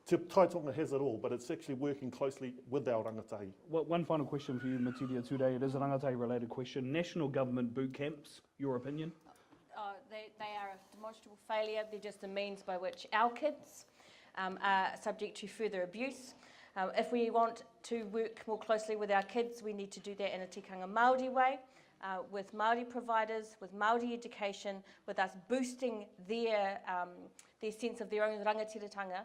Te Tai Tonga has it all, but it's actually working closely with our rangatahi. Well, one final question for you, Metiria Tūrei. It is a rangatahi-related question. National government boot camps, your opinion? They are a demonstrable failure. They're just a means by which our kids are subject to further abuse. If we want to work more closely with our kids, we need to do that in a tikanga Māori way, with Māori providers, with Māori education, with us boosting their sense of their own rangatiratanga,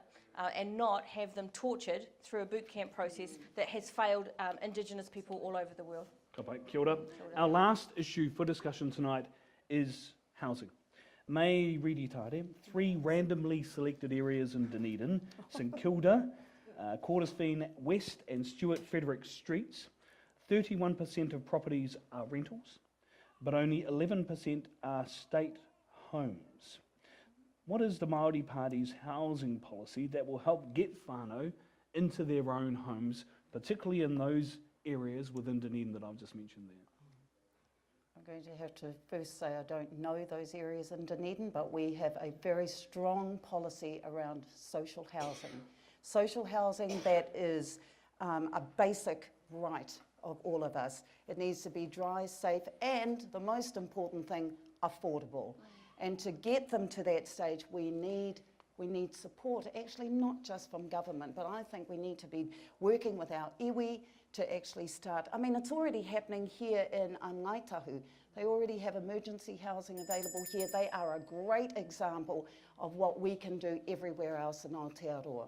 and not have them tortured through a boot camp process that has failed Indigenous people all over the world. Ka pai, kia ora. Our last issue for discussion tonight is housing. May Reedy-Taare, 3 randomly selected areas in Dunedin, St Kilda, Quartersveen West and Stuart Frederick Streets. 31% of properties are rentals, but only 11% are state homes. What is the Māori Party's housing policy that will help get whānau into their own homes, particularly in those areas within Dunedin that I've just mentioned there? I'm going to have to first say I don't know those areas in Dunedin, but we have a very strong policy around social housing. social housing that is a basic right of all of us. It needs to be dry, safe, and the most important thing, affordable. And to get them to that stage, we need support, actually not just from government, but I think we need to be working with our iwi to actually start. I mean, it's already happening here in Ngaitahu. They already have emergency housing available here. They are a great example of what we can do everywhere else in Aotearoa.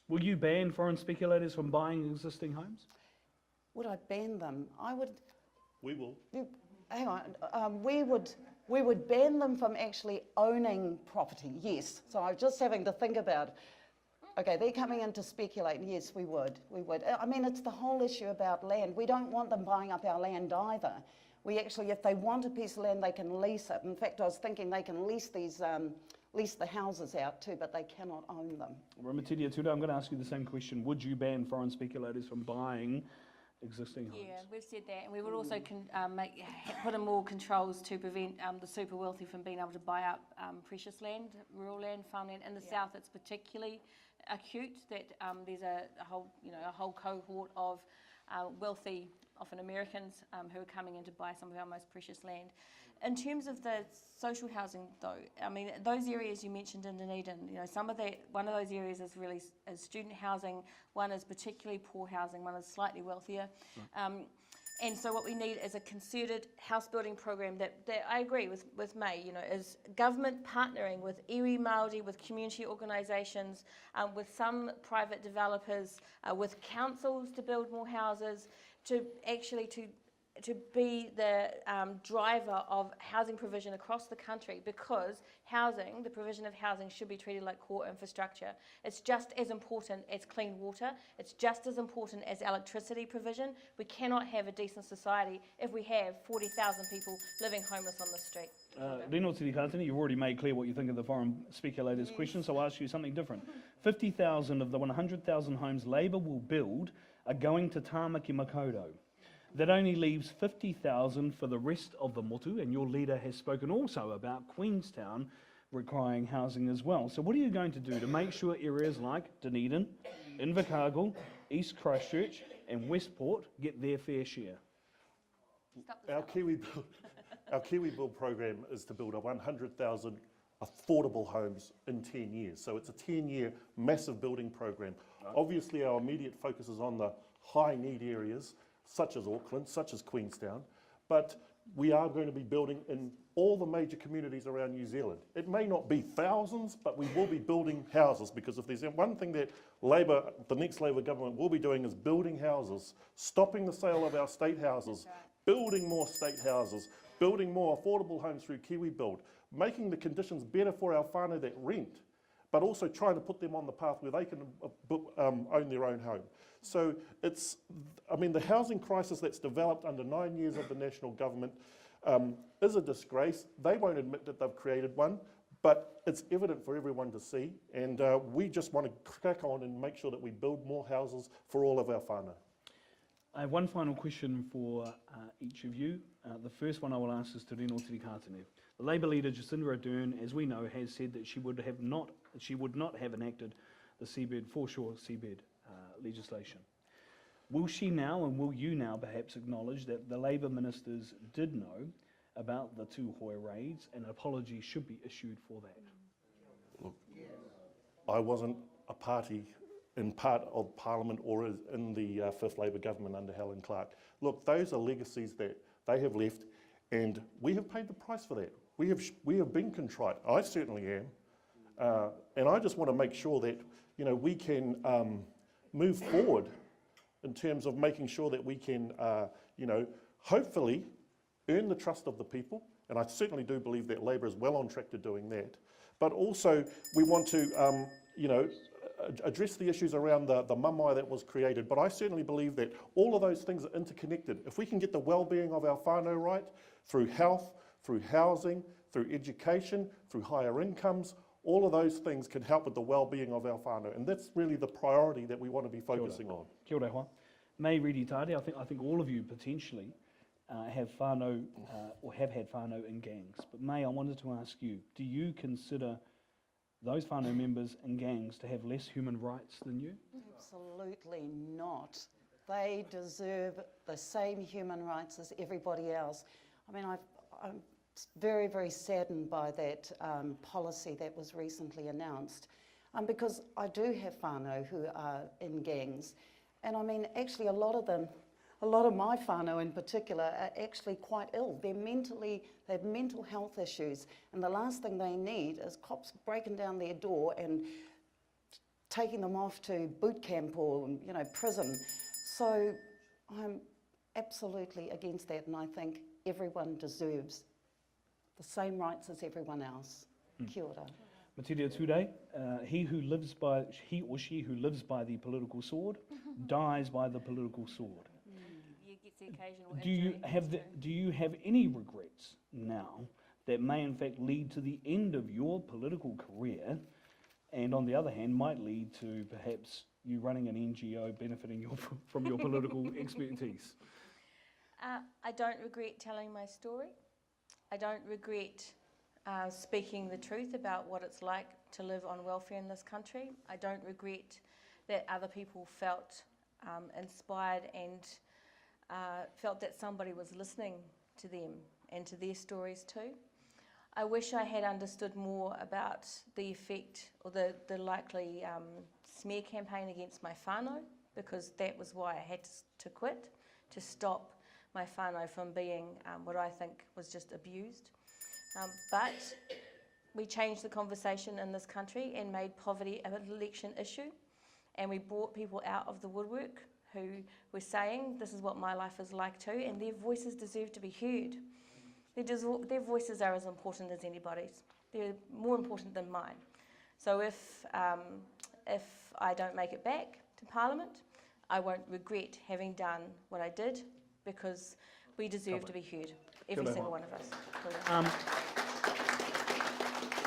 Will you ban foreign speculators from buying existing homes? Would I ban them? I would. We will. Hang on. We would ban them from actually owning property. Yes. So I'm just having to think about. Okay, they're coming in to speculate. Yes, we would. We would. I mean, it's the whole issue about land. We don't want them buying up our land either. We actually, if they want a piece of land, they can lease it. In fact, I was thinking they can lease these. Lease the houses out too, but they cannot own them. Metiria, Tūrei, I'm going to ask you the same question. Would you ban foreign speculators from buying existing homes? Yeah, we've said that, and we would also put in more controls to prevent the super wealthy from being able to buy up precious land, rural land, farmland. In the south, it's particularly acute that there's a whole cohort of wealthy, often Americans, who are coming in to buy some of our most precious land. In terms of the social housing, though, I mean, those areas you mentioned in Dunedin, one of those areas is really student housing, one is particularly poor housing, one is slightly wealthier. Right. And so what we need is a concerted house building program that I agree with May, is government partnering with iwi Māori, with community organisations, with some private developers, with councils to build more houses, to be the driver of housing provision across the country, because the provision of housing should be treated like core infrastructure. It's just as important as clean water. It's just as important as electricity provision. We cannot have a decent society if we have 40,000 people living homeless on the street. Rino Tirikatene, you've already made clear what you think of the foreign speculators question, so I'll ask you something different. 50,000 of the 100,000 homes Labour will build are going to Tāmaki Makaurau. That only leaves 50,000 for the rest of the motu, and your leader has spoken also about Queenstown requiring housing as well. So what are you going to do to make sure areas like Dunedin, Invercargill, East Christchurch and Westport get their fair share? Our Kiwi Build program is to build 100,000 affordable homes in 10 years. So it's a 10-year massive building program. Right. Obviously our immediate focus is on the high need areas, such as Auckland, such as Queenstown, but we are going to be building in all the major communities around New Zealand. It may not be thousands, but we will be building houses, because if there's one thing that the next Labour government will be doing is building houses, stopping the sale of our state houses, building more state houses, building more affordable homes through Kiwi Build, making the conditions better for our whānau that rent, but also trying to put them on the path where they can own their own home. So the housing crisis that's developed under 9 years of the national government is a disgrace. They won't admit that they've created one, but it's evident for everyone to see, and we just want to crack on and make sure that we build more houses for all of our whānau. I have one final question for each of you. The first one I will ask is to Rino Tirikatene. The Labour leader Jacinda Ardern, as we know, has said that she would not have enacted the foreshore seabed legislation. Will she now, and will you now perhaps acknowledge that the Labour ministers did know about the Tūhoi raids and an apology should be issued for that? Look, I wasn't a party in part of Parliament or in the 5th Labour government under Helen Clark. Look, those are legacies that they have left, and we have paid the price for that. We have been contrite. I certainly am, and I just want to make sure that we can move forward in terms of making sure that we can hopefully earn the trust of the people, and I certainly do believe that Labour is well on track to doing that. But also we want to address the issues around the mamae that was created. But I certainly believe that all of those things are interconnected. If we can get the well-being of our whānau right, through health, through housing, through education, through higher incomes, all of those things can help with the well-being of our whānau. And that's really the priority that we want to be focusing on. Kia ora hoa. May Reedy-Taare, I think all of you potentially have whānau or have had whānau in gangs. But May, I wanted to ask you, do you consider those whānau members and gangs to have less human rights than you? Absolutely not. They deserve the same human rights as everybody else. I mean, I'm very, very saddened by that policy that was recently announced, because I do have whānau who are in gangs, and I mean, actually a lot of my whānau in particular are actually quite ill. They have mental health issues, and the last thing they need is cops breaking down their door and taking them off to boot camp or, you know, prison. So I'm absolutely against that, and I think everyone deserves the same rights as everyone else. Kia ora. Metiria Tūrei, he or she who lives by the political sword dies by the political sword. You get the occasional Do you have any regrets now that may in fact lead to the end of your political career, and on the other hand might lead to perhaps you running an NGO benefiting from your political expertise? I don't regret telling my story. I don't regret speaking the truth about what it's like to live on welfare in this country. I don't regret that other people felt inspired and felt that somebody was listening to them and to their stories too. I wish I had understood more about the effect or the likely smear campaign against my whānau, because that was why I had to quit, to stop my whānau from being what I think was just abused. But we changed the conversation in this country and made poverty an election issue, and we brought people out of the woodwork who were saying, this is what my life is like too, and their voices deserve to be heard. Their voices are as important as anybody's. They're more important than mine. So if I don't make it back to Parliament, I won't regret having done what I did, because we deserve to be heard, every single one of us.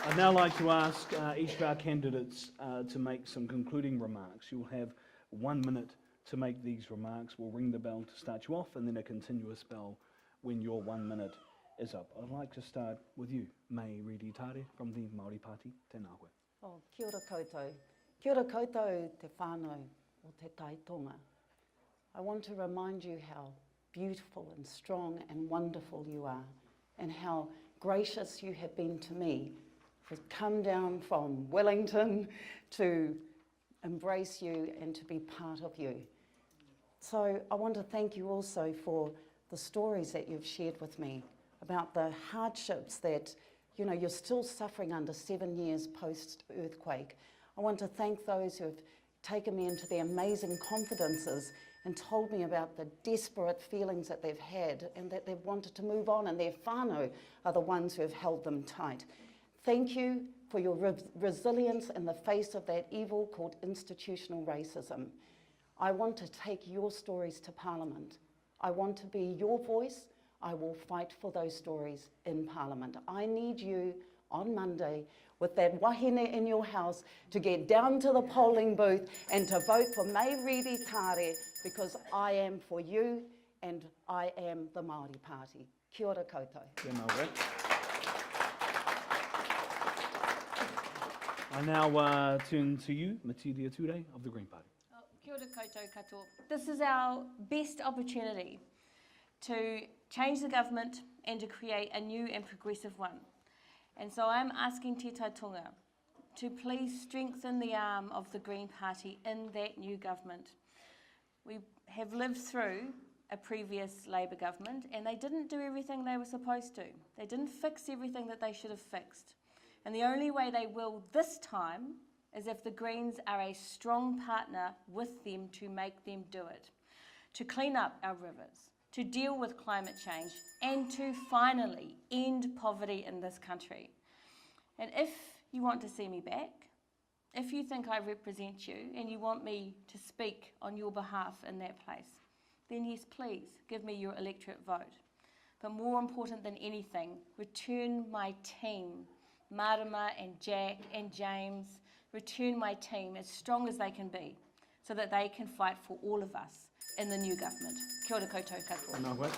I'd now like to ask each of our candidates to make some concluding remarks. You'll have 1 minute to make these remarks. We'll ring the bell to start you off, and then a continuous bell when your 1 minute is up. I'd like to start with you, Mai Reedy-Taare from the Māori Party. Tēnā koe. Oh, kia ora koutou. Kia ora koutou te whānau o te Tai Tonga. I want to remind you how beautiful and strong and wonderful you are, and how gracious you have been to me, for come down from Wellington to embrace you and to be part of you. So I want to thank you also for the stories that you've shared with me about the hardships that, you know, you're still suffering under 7 years post-earthquake. I want to thank those who have taken me into their amazing confidences and told me about the desperate feelings that they've had and that they've wanted to move on, and their whānau are the ones who have held them tight. Thank you for your resilience in the face of that evil called institutional racism. I want to take your stories to Parliament. I want to be your voice. I will fight for those stories in Parliament. I need you on Monday with that wahine in your house to get down to the polling booth and to vote for Mai Reedy-Taare, because I am for you and I am the Māori Party. Kia ora koutou. I now turn to you, Metiria Tūrei of the Green Party. Kia ora koutou katoa. This is our best opportunity to change the government and to create a new and progressive one. And so I'm asking Te Tai Tonga to please strengthen the arm of the Green Party in that new government. We have lived through a previous Labour government, and they didn't do everything they were supposed to. They didn't fix everything that they should have fixed. And the only way they will this time is if the Greens are a strong partner with them to make them do it, to clean up our rivers, to deal with climate change, and to finally end poverty in this country. And if you want to see me back, if you think I represent you and you want me to speak on your behalf in that place, then yes, please give me your electorate vote. But more important than anything, return my team, Marama and Jack and James, return my team as strong as they can be, so that they can fight for all of us in the new government. Kia ora koutou katoa.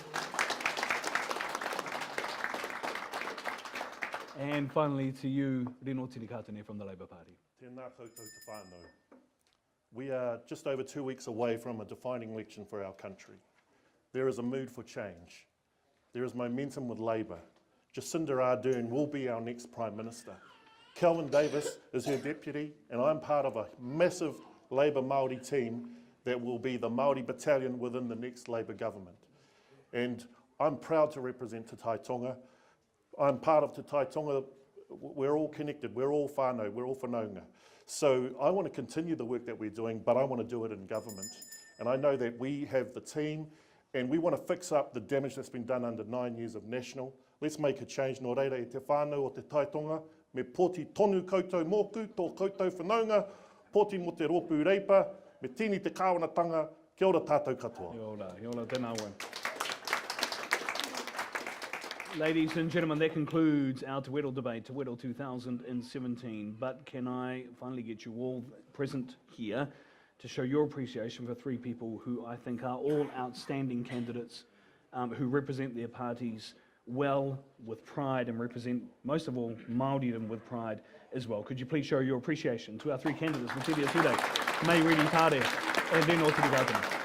And finally to you, Rino Tirikatene from the Labour Party. Tēnā koutou te whānau. We are just over 2 weeks away from a defining election for our country. There is a mood for change. There is momentum with Labour. Jacinda Ardern will be our next Prime Minister. Kelvin Davis is her deputy, and I'm part of a massive Labour Māori team that will be the Māori battalion within the next Labour government. And I'm proud to represent Te Tai Tonga. I'm part of Te Tai Tonga. We're all connected, we're all whānau, we're all whanaunga. So I want to continue the work that we're doing, but I want to do it in government. And I know that we have the team, and we want to fix up the damage that's been done under 9 years of national. Let's make a change. Nō reira e te whānau o Te Tai Tonga, me poti tonu koutou mōku, tō koutou whanaunga, poti mo te rōpū reipa, me tini te kāwanatanga, kia ora tātou katoa. Kia ora, tēnā koe. Ladies and gentlemen, that concludes our Te Wero debate, Te Wero 2017. But can I finally get you all present here to show your appreciation for three people who I think are all outstanding candidates who represent their parties well, with pride, and represent, most of all, Māoridom with pride as well. Could you please show your appreciation to our three candidates, Metiria, Tūrei, Mai Reedy-Taare, and Rino Tirikatene.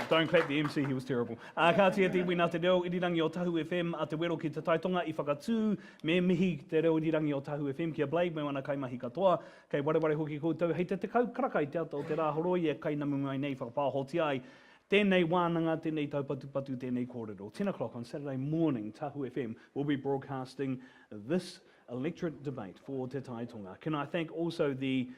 Don't clap the MC, he was terrible. Ka tia te wina te reo irirangi o Tahu FM a te wero ki Te Tai Tonga I whakatū me mihi te reo irirangi o Tahu FM kia Blade me wana kaimahi katoa kei wareware hoki koutou hei te kau karakai te ata o te rā horoi e kai namu mai nei whakapāhoti ai tēnei wānanga, tēnei taupatu, tēnei kōrero. 10 o'clock on Saturday morning, Tahu FM will be broadcasting this electorate debate for Te Tai Tonga. Can I thank also the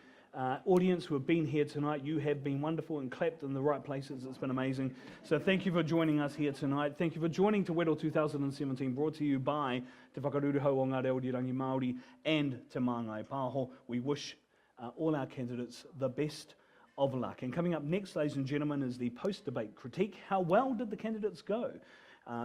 audience who have been here tonight. You have been wonderful and clapped in the right places. It's been amazing. So thank you for joining us here tonight. Thank you for joining Te Wero 2017, brought to you by Te Whakaruruhau o Ngā Reo Irirangi Māori and Te Māngai Pāho. We wish all our candidates the best of luck. And coming up next, ladies and gentlemen, is the post-debate critique. How well did the candidates go?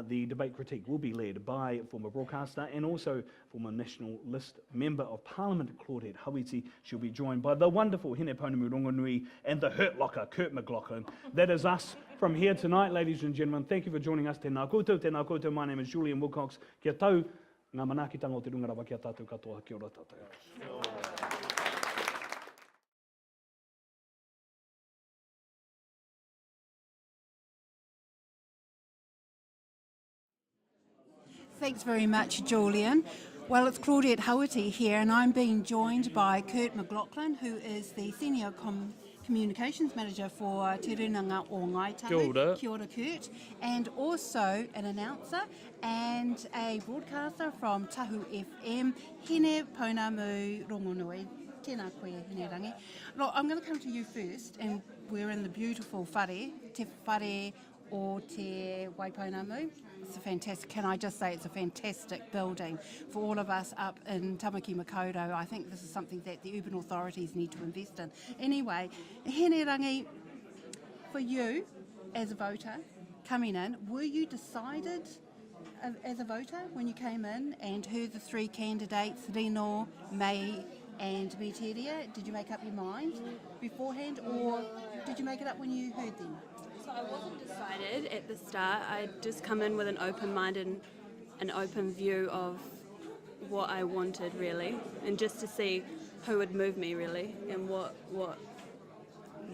The debate critique will be led by former broadcaster and also former National List Member of Parliament, Claudette Hawiti. She'll be joined by the wonderful Hine Pounamu Rongonui and the Hurt Locker, Kurt McLaughlin. That is us from here tonight, ladies and gentlemen. Thank you for joining us. Tēnā koutou. My name is Julian Wilcox. Kia tau, ngā manaakitanga o te rungarawa kia tātou katoa. Kia ora tātou. Thanks very much, Julian. Well, it's Claudette Hawiti here, and I'm being joined by Kurt McLaughlin, who is the Senior Communications Manager for Te Rinanga o Ngaitahu. Kia ora. Kia ora, Kurt. And also an announcer and a broadcaster from Tahu FM, Hine Pounamu Rongonui. Tēnā koe, Hine Rangi. Look, I'm going to come to you first, and we're in the beautiful whare, te whare o te Waipounamu. It's a fantastic, can I just say it's a fantastic building for all of us up in Tamaki Makaurau. I think this is something that the urban authorities need to invest in. Anyway, Hine Rangi, for you as a voter coming in, were you decided as a voter when you came in and heard the three candidates, Rino, Mai and Metiria? Did you make up your mind beforehand, or did you make it up when you heard them? So I wasn't decided at the start. I'd just come in with an open mind and an open view of what I wanted, really, and just to see who would move me, really, and what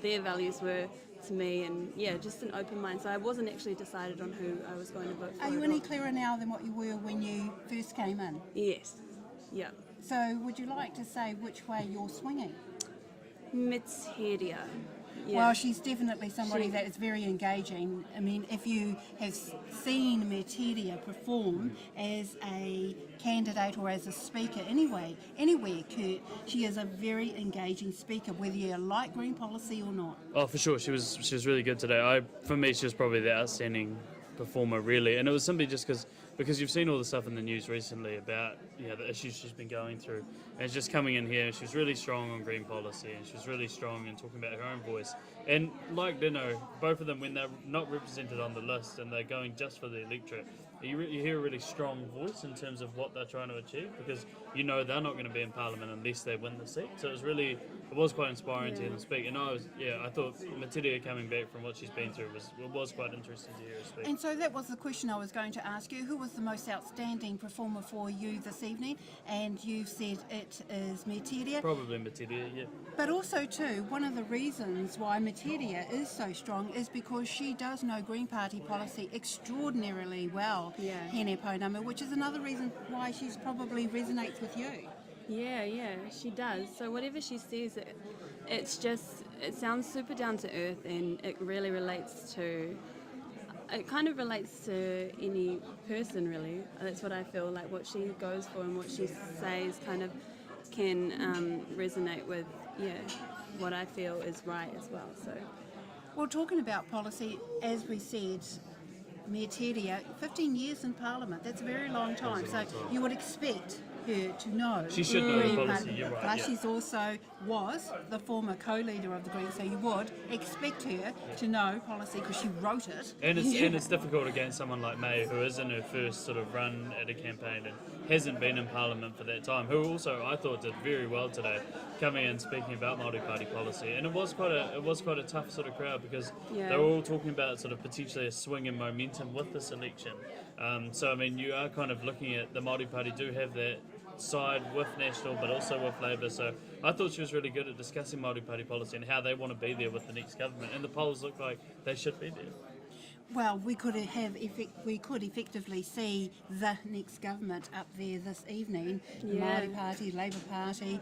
their values were to me, and yeah, just an open mind. So I wasn't actually decided on who I was going to vote for. Are you any clearer now than what you were when you first came in? Yes. Yeah. So would you like to say which way you're swinging? Metiria. Yeah. Well, she's definitely somebody that is very engaging. I mean, if you have seen Metiria perform as a candidate or as a speaker anywhere, Kurt, she is a very engaging speaker, whether you like green policy or not. Oh, for sure. She was really good today. For me, she was probably the outstanding performer, really. And it was simply just because you've seen all the stuff in the news recently about the issues she's been going through, and just coming in here, she was really strong on green policy, and she was really strong in talking about her own voice. And like Rino, both of them, when they're not represented on the list and they're going just for the electorate, you hear a really strong voice in terms of what they're trying to achieve, because you know they're not going to be in Parliament unless they win the seat. So it was quite inspiring to hear them speak. And I thought Metiria coming back from what she's been through was quite interesting to hear her speak. And so that was the question I was going to ask you. Who was the most outstanding performer for you this evening? And you said it is Metiria. Probably Metiria, yeah. But also too, one of the reasons why Metiria is so strong is because she does know Green Party policy extraordinarily well, Hene Pounamu, which is another reason why she probably resonates with you. Yeah, she does. So whatever she says, it sounds super down to earth, and it really kind of relates to any person, really. That's what I feel like. What she goes for and what she says kind of can resonate with, what I feel is right as well. So, well, talking about policy, as we said, Metiria, 15 years in Parliament, that's a very long time. So you would expect her to know. She should know the policy, you're right. Plus she's also was the former co-leader of the Greens, so you would expect her to know policy because she wrote it. And it's difficult against someone like May, who is in her first sort of run at a campaign and hasn't been in Parliament for that time, who also I thought did very well today, coming in speaking about Māori Party policy. And it was quite a tough sort of crowd, because they were all talking about sort of potentially a swing in momentum with this election. So I mean, you are kind of looking at the Māori Party do have that side with National but also with Labour, so I thought she was really good at discussing Māori Party policy and how they want to be there with the next government, and the polls look like they should be there. Well, we could effectively see the next government up there this evening. Māori Party, Labour Party,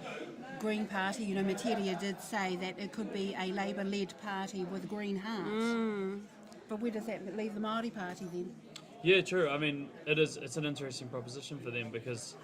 Green Party. You know, Metiria did say that it could be a Labour-led party with green hearts. But where does that leave the Māori Party then? Yeah, true. I mean, it's an interesting proposition for them, because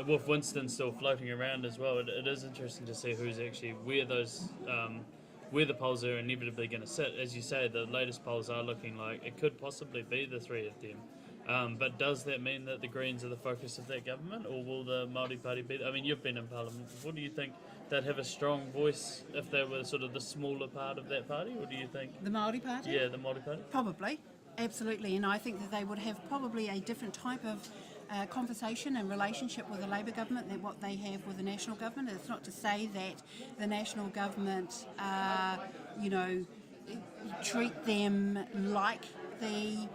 with Winston still floating around as well, it is interesting to see who's actually where the polls are inevitably going to sit. As you say, the latest polls are looking like it could possibly be the three of them. But does that mean that the Greens are the focus of that government, or will the Māori Party be? I mean, you've been in Parliament before. Do you think they'd have a strong voice if they were sort of the smaller part of that party, or do you think the Māori Party? Yeah, the Māori Party. Probably, absolutely, and I think that they would have probably a different type of conversation and relationship with the Labour government than what they have with the National government. It's not to say that the National government, treat them like the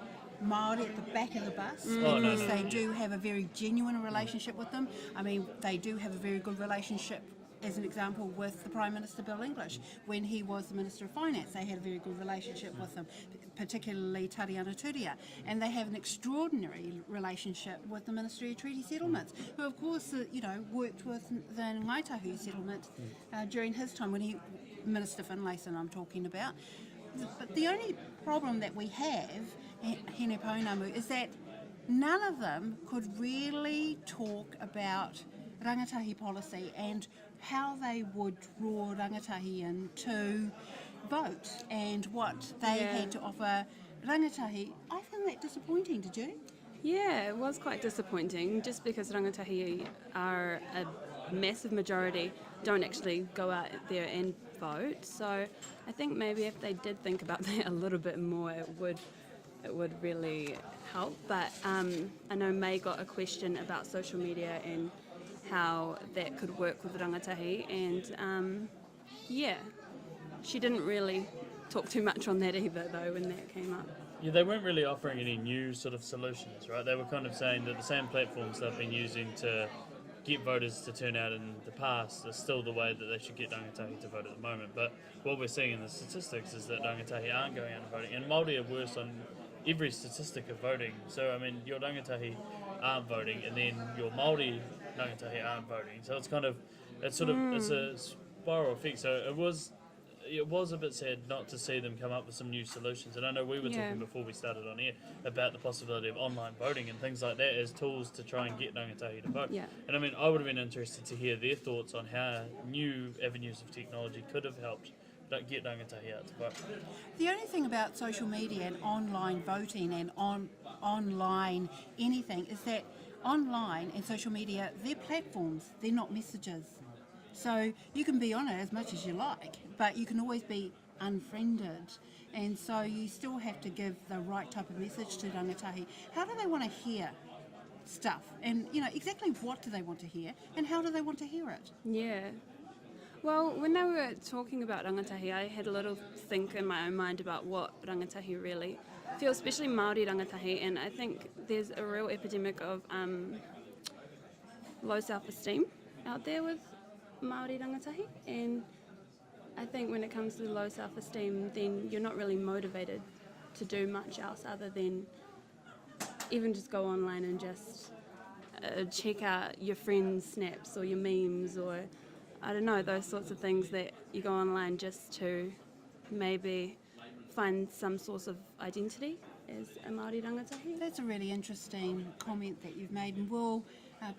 Māori at the back of the bus, because they do have a very genuine relationship with them. I mean, they do have a very good relationship, as an example, with the Prime Minister Bill English. When he was the Minister of Finance, they had a very good relationship with him, particularly Tariana Tūria. And they have an extraordinary relationship with the Ministry of Treaty Settlements, who of course, worked with the Ngaitahu settlement during his time, when he, Minister Finlayson I'm talking about. But the only problem that we have, Hene Pounamu, is that none of them could really talk about rangatahi policy and how they would draw rangatahi in to vote and what they had to offer rangatahi. I found that disappointing, did you? Yeah, it was quite disappointing, just because rangatahi are a massive majority don't actually go out there and vote. So I think maybe if they did think about that a little bit more, it would really help. But I know May got a question about social media and how that could work with rangatahi, and she didn't really talk too much on that either, though, when that came up. Yeah, they weren't really offering any new sort of solutions, right? They were kind of saying that the same platforms they've been using to get voters to turn out in the past are still the way that they should get rangatahi to vote at the moment. But what we're seeing in the statistics is that rangatahi aren't going out and voting, and Māori are worse on every statistic of voting. So, I mean, your rangatahi aren't voting, and then your Māori rangatahi aren't voting. So it's it's a spiral effect. So it was a bit sad not to see them come up with some new solutions. And I know we were talking before we started on air about the possibility of online voting and things like that as tools to try and get rangatahi to vote. Yeah. And I mean, I would have been interested to hear their thoughts on how new avenues of technology could have helped get rangatahi out to vote. The only thing about social media and online voting and online anything is that online and social media, they're platforms, they're not messages. So you can be on it as much as you like, but you can always be unfriended. And so you still have to give the right type of message to rangatahi. How do they want to hear stuff? And, exactly what do they want to hear and how do they want to hear it? Yeah. Well, when they were talking about rangatahi, I had a little think in my own mind about what rangatahi really feels, especially Māori rangatahi, and I think there's a real epidemic of low self-esteem out there with Māori rangatahi, and I think when it comes to low self-esteem, then you're not really motivated to do much else other than even just go online and just check out your friends' snaps or your memes or I don't know, those sorts of things that you go online just to maybe find some source of identity as a Māori rangatahi. That's a really interesting comment that you've made, and we'll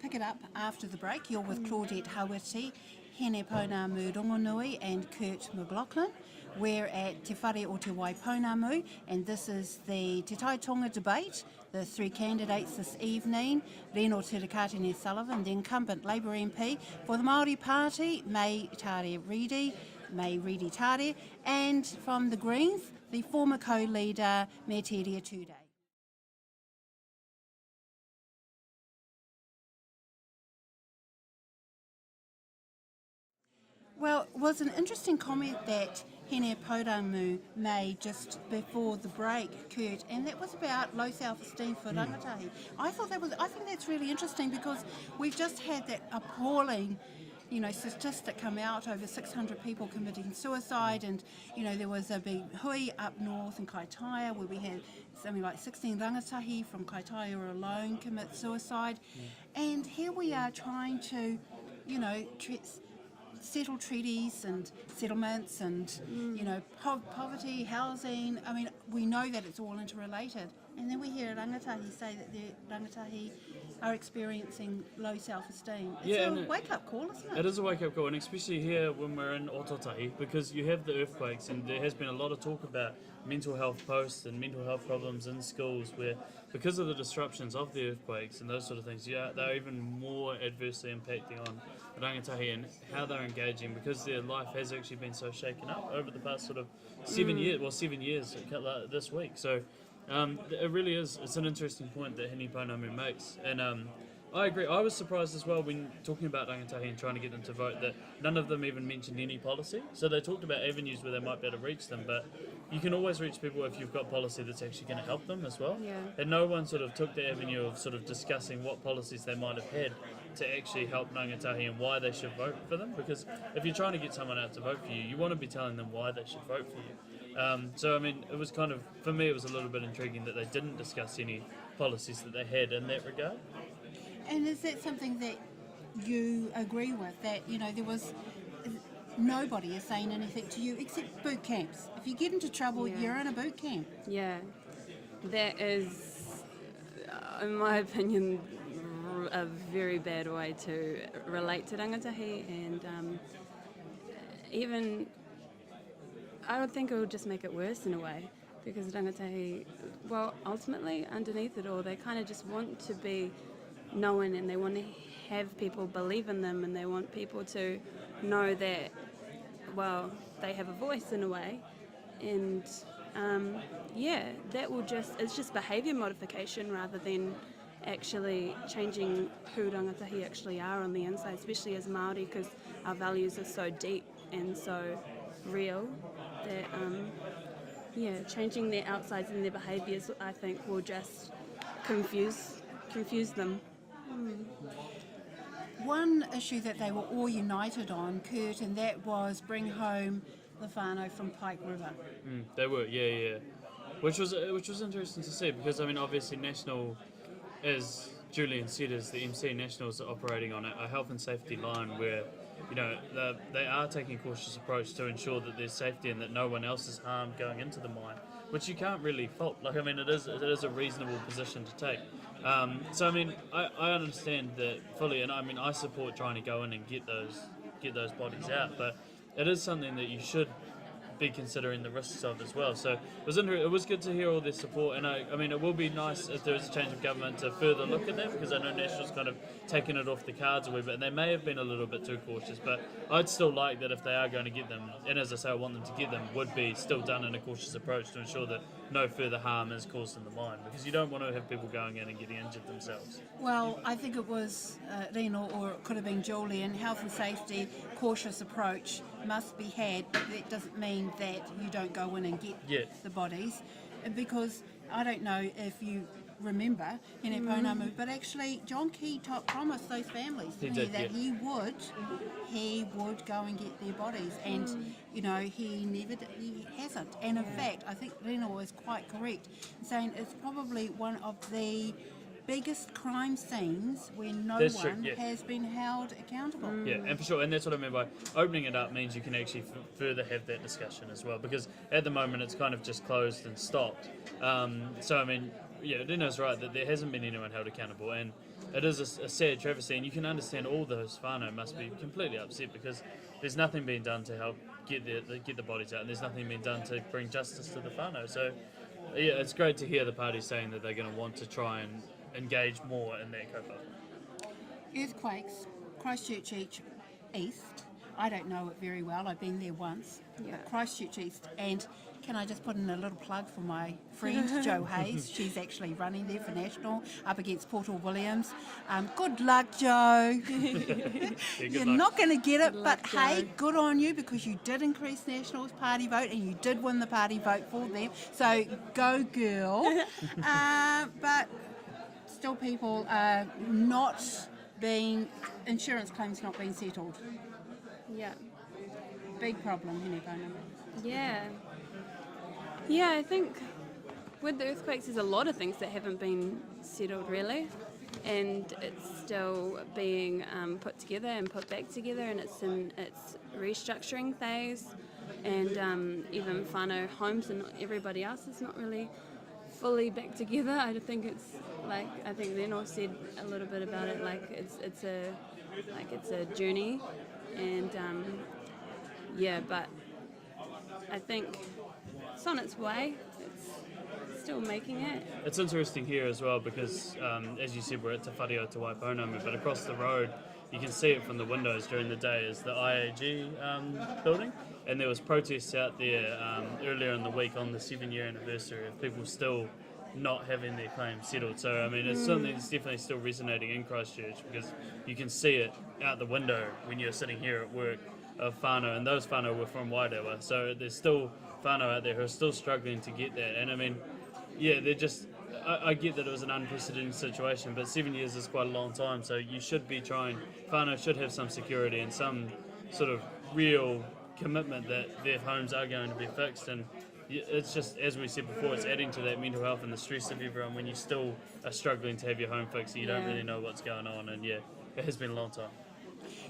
pick it up after the break. You're with Claudette Hawati, Hene Pounamu Rongonui and Kurt McLaughlin. We're at Te Whare o Te Waipounamu, and this is the Te Tai Tonga debate. The three candidates this evening, Rino Tirikatene Sullivan, the incumbent Labour MP for the Māori Party, Metiria Reedy-Taare, and from the Greens, the former co-leader Metiria Tūrei. Well, it was an interesting comment that Hene Pounamu made just before the break, Kurt, and that was about low self-esteem for rangatahi. I think that's really interesting because we've just had that appalling, statistic come out, over 600 people committing suicide, and, there was a big hui up north in Kaitaia where we had something like 16 rangatahi from Kaitaia alone commit suicide. And here we are trying to, settle treaties and settlements and, poverty, housing. I mean, we know that it's all interrelated. And then we hear rangatahi say that the rangatahi are experiencing low self-esteem. It's a wake-up call, isn't it? It is a wake-up call, and especially here when we're in Ototahi, because you have the earthquakes, and there has been a lot of talk about mental health posts and mental health problems in schools where, because of the disruptions of the earthquakes and those sort of things, they're even more adversely impacting on rangatahi and how they're engaging, because their life has actually been so shaken up over the past sort of 7 years this week. So it really is, it's an interesting point that Hene Pounamu makes, and I agree. I was surprised as well when talking about rangatahi and trying to get them to vote that none of them even mentioned any policy. So they talked about avenues where they might be able to reach them, but you can always reach people if you've got policy that's actually going to help them as well. Yeah. And no one sort of took the avenue of sort of discussing what policies they might have had to actually help rangatahi and why they should vote for them, because if you're trying to get someone out to vote for you, you want to be telling them why they should vote for you. So I mean, it was kind of, for me, it was a little bit intriguing that they didn't discuss any policies that they had in that regard. And is that something that you agree with, that, there was, nobody is saying anything to you except boot camps? If you get into trouble, you're in a boot camp. Yeah, that is, in my opinion, a very bad way to relate to rangatahi, and even, I would think it would just make it worse in a way, because rangatahi, well, ultimately, underneath it all, they kind of just want to be known, and they want to have people believe in them, and they want people to know that, well, they have a voice in a way, and that will it's just behaviour modification rather than actually changing who rangatahi actually are on the inside, especially as Māori, because our values are so deep and so real that changing their outsides and their behaviours, I think, will just confuse them. One issue that they were all united on, Kurt, and that was bring home the whānau from Pike River. They were, yeah. Which was interesting to see, because I mean, obviously National, as Julian said, is the MC, Nationals are operating on a health and safety line where, they are taking a cautious approach to ensure that there's safety and that no one else is harmed going into the mine, which you can't really fault. Like, I mean, it is a reasonable position to take. So I mean, I understand that fully, and I mean, I support trying to go in and get those bodies out, but it is something that you should be considering the risks of as well. So it was good to hear all their support, and I mean it will be nice if there is a change of government to further look at that, because I know National's kind of taken it off the cards a wee bit, and they may have been a little bit too cautious, but I'd still like that if they are going to get them, and as I say I want them to get them, would be still done in a cautious approach to ensure that no further harm is caused in the mine, because you don't want to have people going in and getting injured themselves. Well, I think it was Rino, or it could have been Julian. Health and safety, cautious approach must be had, but that doesn't mean that you don't go in and get the bodies, because I don't know if you remember Hine Pounamu, but actually John Key promised those families that he would go and get their bodies, and you know he never did, he hasn't. And in fact, I think Rino was quite correct in saying it's probably one of the biggest crime scenes where no one has been held accountable. Yeah, and for sure, and that's what I mean by opening it up means you can actually further have that discussion as well, because at the moment it's kind of just closed and stopped. So I mean, yeah, Rino's right that there hasn't been anyone held accountable, and it is a sad travesty, and you can understand all those whānau must be completely upset because there's nothing being done to help get the bodies out, and there's nothing being done to bring justice to the whānau. So yeah, it's great to hear the party saying that they're going to want to try and engage more in that kaupapa. Earthquakes, Christchurch East. I don't know it very well. I've been there once. Yeah. Christchurch East, and can I just put in a little plug for my friend Jo Hayes? She's actually running there for National up against Portal Williams. Good luck, Jo. You're not going to get it, but hey, good on you, because you did increase National's party vote and you did win the party vote for them. So go, girl. But still, people are not being, insurance claims not being settled. Yeah. Big problem, Hine Pounamu. Yeah. Yeah, I think with the earthquakes there's a lot of things that haven't been settled really, and it's still being put together and put back together, and it's in its restructuring phase, and even whānau homes and everybody else is not really fully back together. I think it's like, I think Rino said a little bit about it, like it's a journey, and yeah, but I think it's on its way. It's still making it. It's interesting here as well because, as you said, we're at Te Whare Te Waiponamu, but across the road you can see it from the windows during the day is the IAG building, and there was protests out there earlier in the week on the 7-year anniversary of people still not having their claims settled. So I mean, it's something that's definitely still resonating in Christchurch, because you can see it out the window when you're sitting here at work of whānau, and those whānau were from Wairewa, so there's still whānau out there who are still struggling to get that. And I mean, yeah, they're just, I get that it was an unprecedented situation, but 7 years is quite a long time, so you should be trying, whānau should have some security and some sort of real commitment that their homes are going to be fixed. And it's just, as we said before, it's adding to that mental health and the stress of everyone when you still are struggling to have your home fixed, you don't really know what's going on, and yeah, it has been a long time.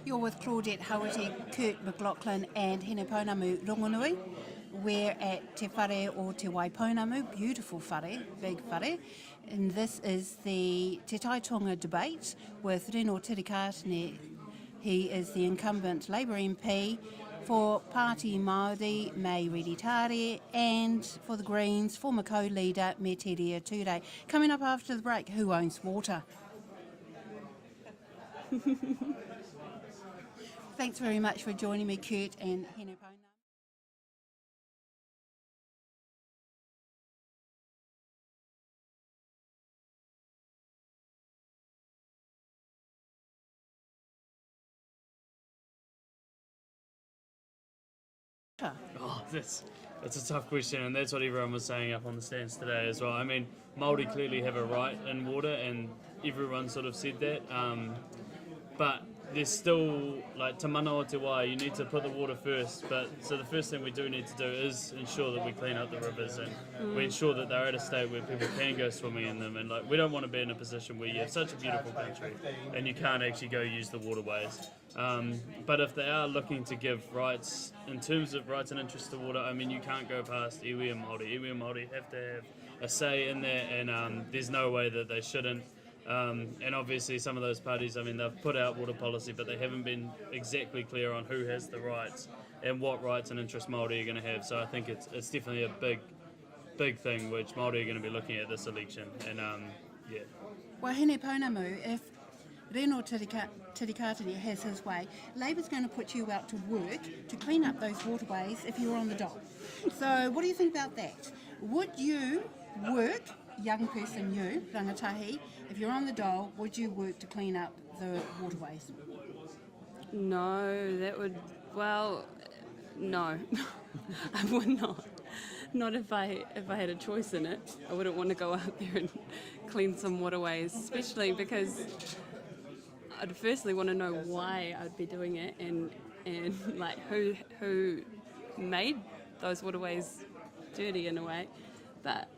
You're with Claudette Hauiti, Kurt McLaughlin and Hine Pounamu Rongonui. We're at Te Whare o Te Waiponamu, beautiful whare, big whare. And this is the Te Tai Tonga debate with Rino Tirikatene. He is the incumbent Labour MP for Party Māori, Mai Reedy-Taare, and for the Greens, former co-leader Metiria Tūrei. Coming up after the break, who owns water? Thanks very much for joining me, Kurt and Hine Pounamu. Oh, that's a tough question, and that's what everyone was saying up on the stands today as well. I mean, Māori clearly have a right in water, and everyone sort of said that, but there's still, like, te mana o te wai, you need to put the water first, but so the first thing we do need to do is ensure that we clean up the rivers, and we ensure that they're at a state where people can go swimming in them, and like, we don't want to be in a position where you have such a beautiful country and you can't actually go use the waterways. But if they are looking to give rights, in terms of rights and interests to water, I mean, you can't go past iwi and Māori. Iwi and Māori have to have a say in that, and there's no way that they shouldn't. And obviously some of those parties, I mean, they've put out water policy, but they haven't been exactly clear on who has the rights and what rights and interests Māori are going to have. So I think it's definitely a big thing which Māori are going to be looking at this election. And yeah. Well, hene pounamu, if Rino Tirikatene has his way, Labour's going to put you out to work to clean up those waterways if you're on the dole. So what do you think about that? Would you work, young person you, rangatahi, if you're on the dole, would you work to clean up the waterways? No, that would, well, no, I would not. Not if I had a choice in it. I wouldn't want to go out there and clean some waterways, especially because I'd firstly want to know why I'd be doing it and like who made those waterways dirty in a way. But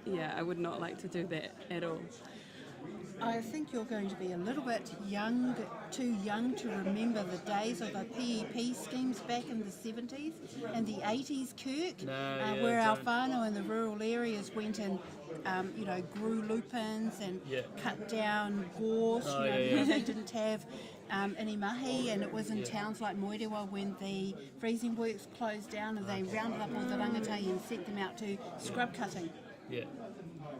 yeah, I would not like to do that at all. I think you're going to be a little bit too young to remember the days of the PEP schemes back in the 70s and the 80s, Kirk, where our whānau in the rural areas went and, grew lupins and cut down gorse, because they didn't have any mahi, and it was in towns like Moerewa when the freezing works closed down and they rounded up all the rangatahi and sent them out to scrub cutting. Yeah.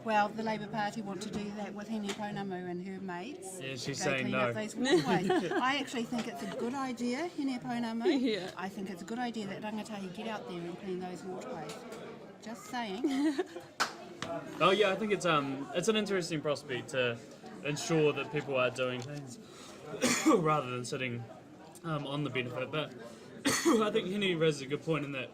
Well, the Labour Party want to do that with Hene Pounamu and her mates. Yeah, she's saying no. I actually think it's a good idea, Hene Pounamu. Yeah. I think it's a good idea that rangatahi get out there and clean those waterways. Just saying. Oh yeah, I think it's an interesting prospect to ensure that people are doing things rather than sitting on the benefit. But I think Henny raises a good point in that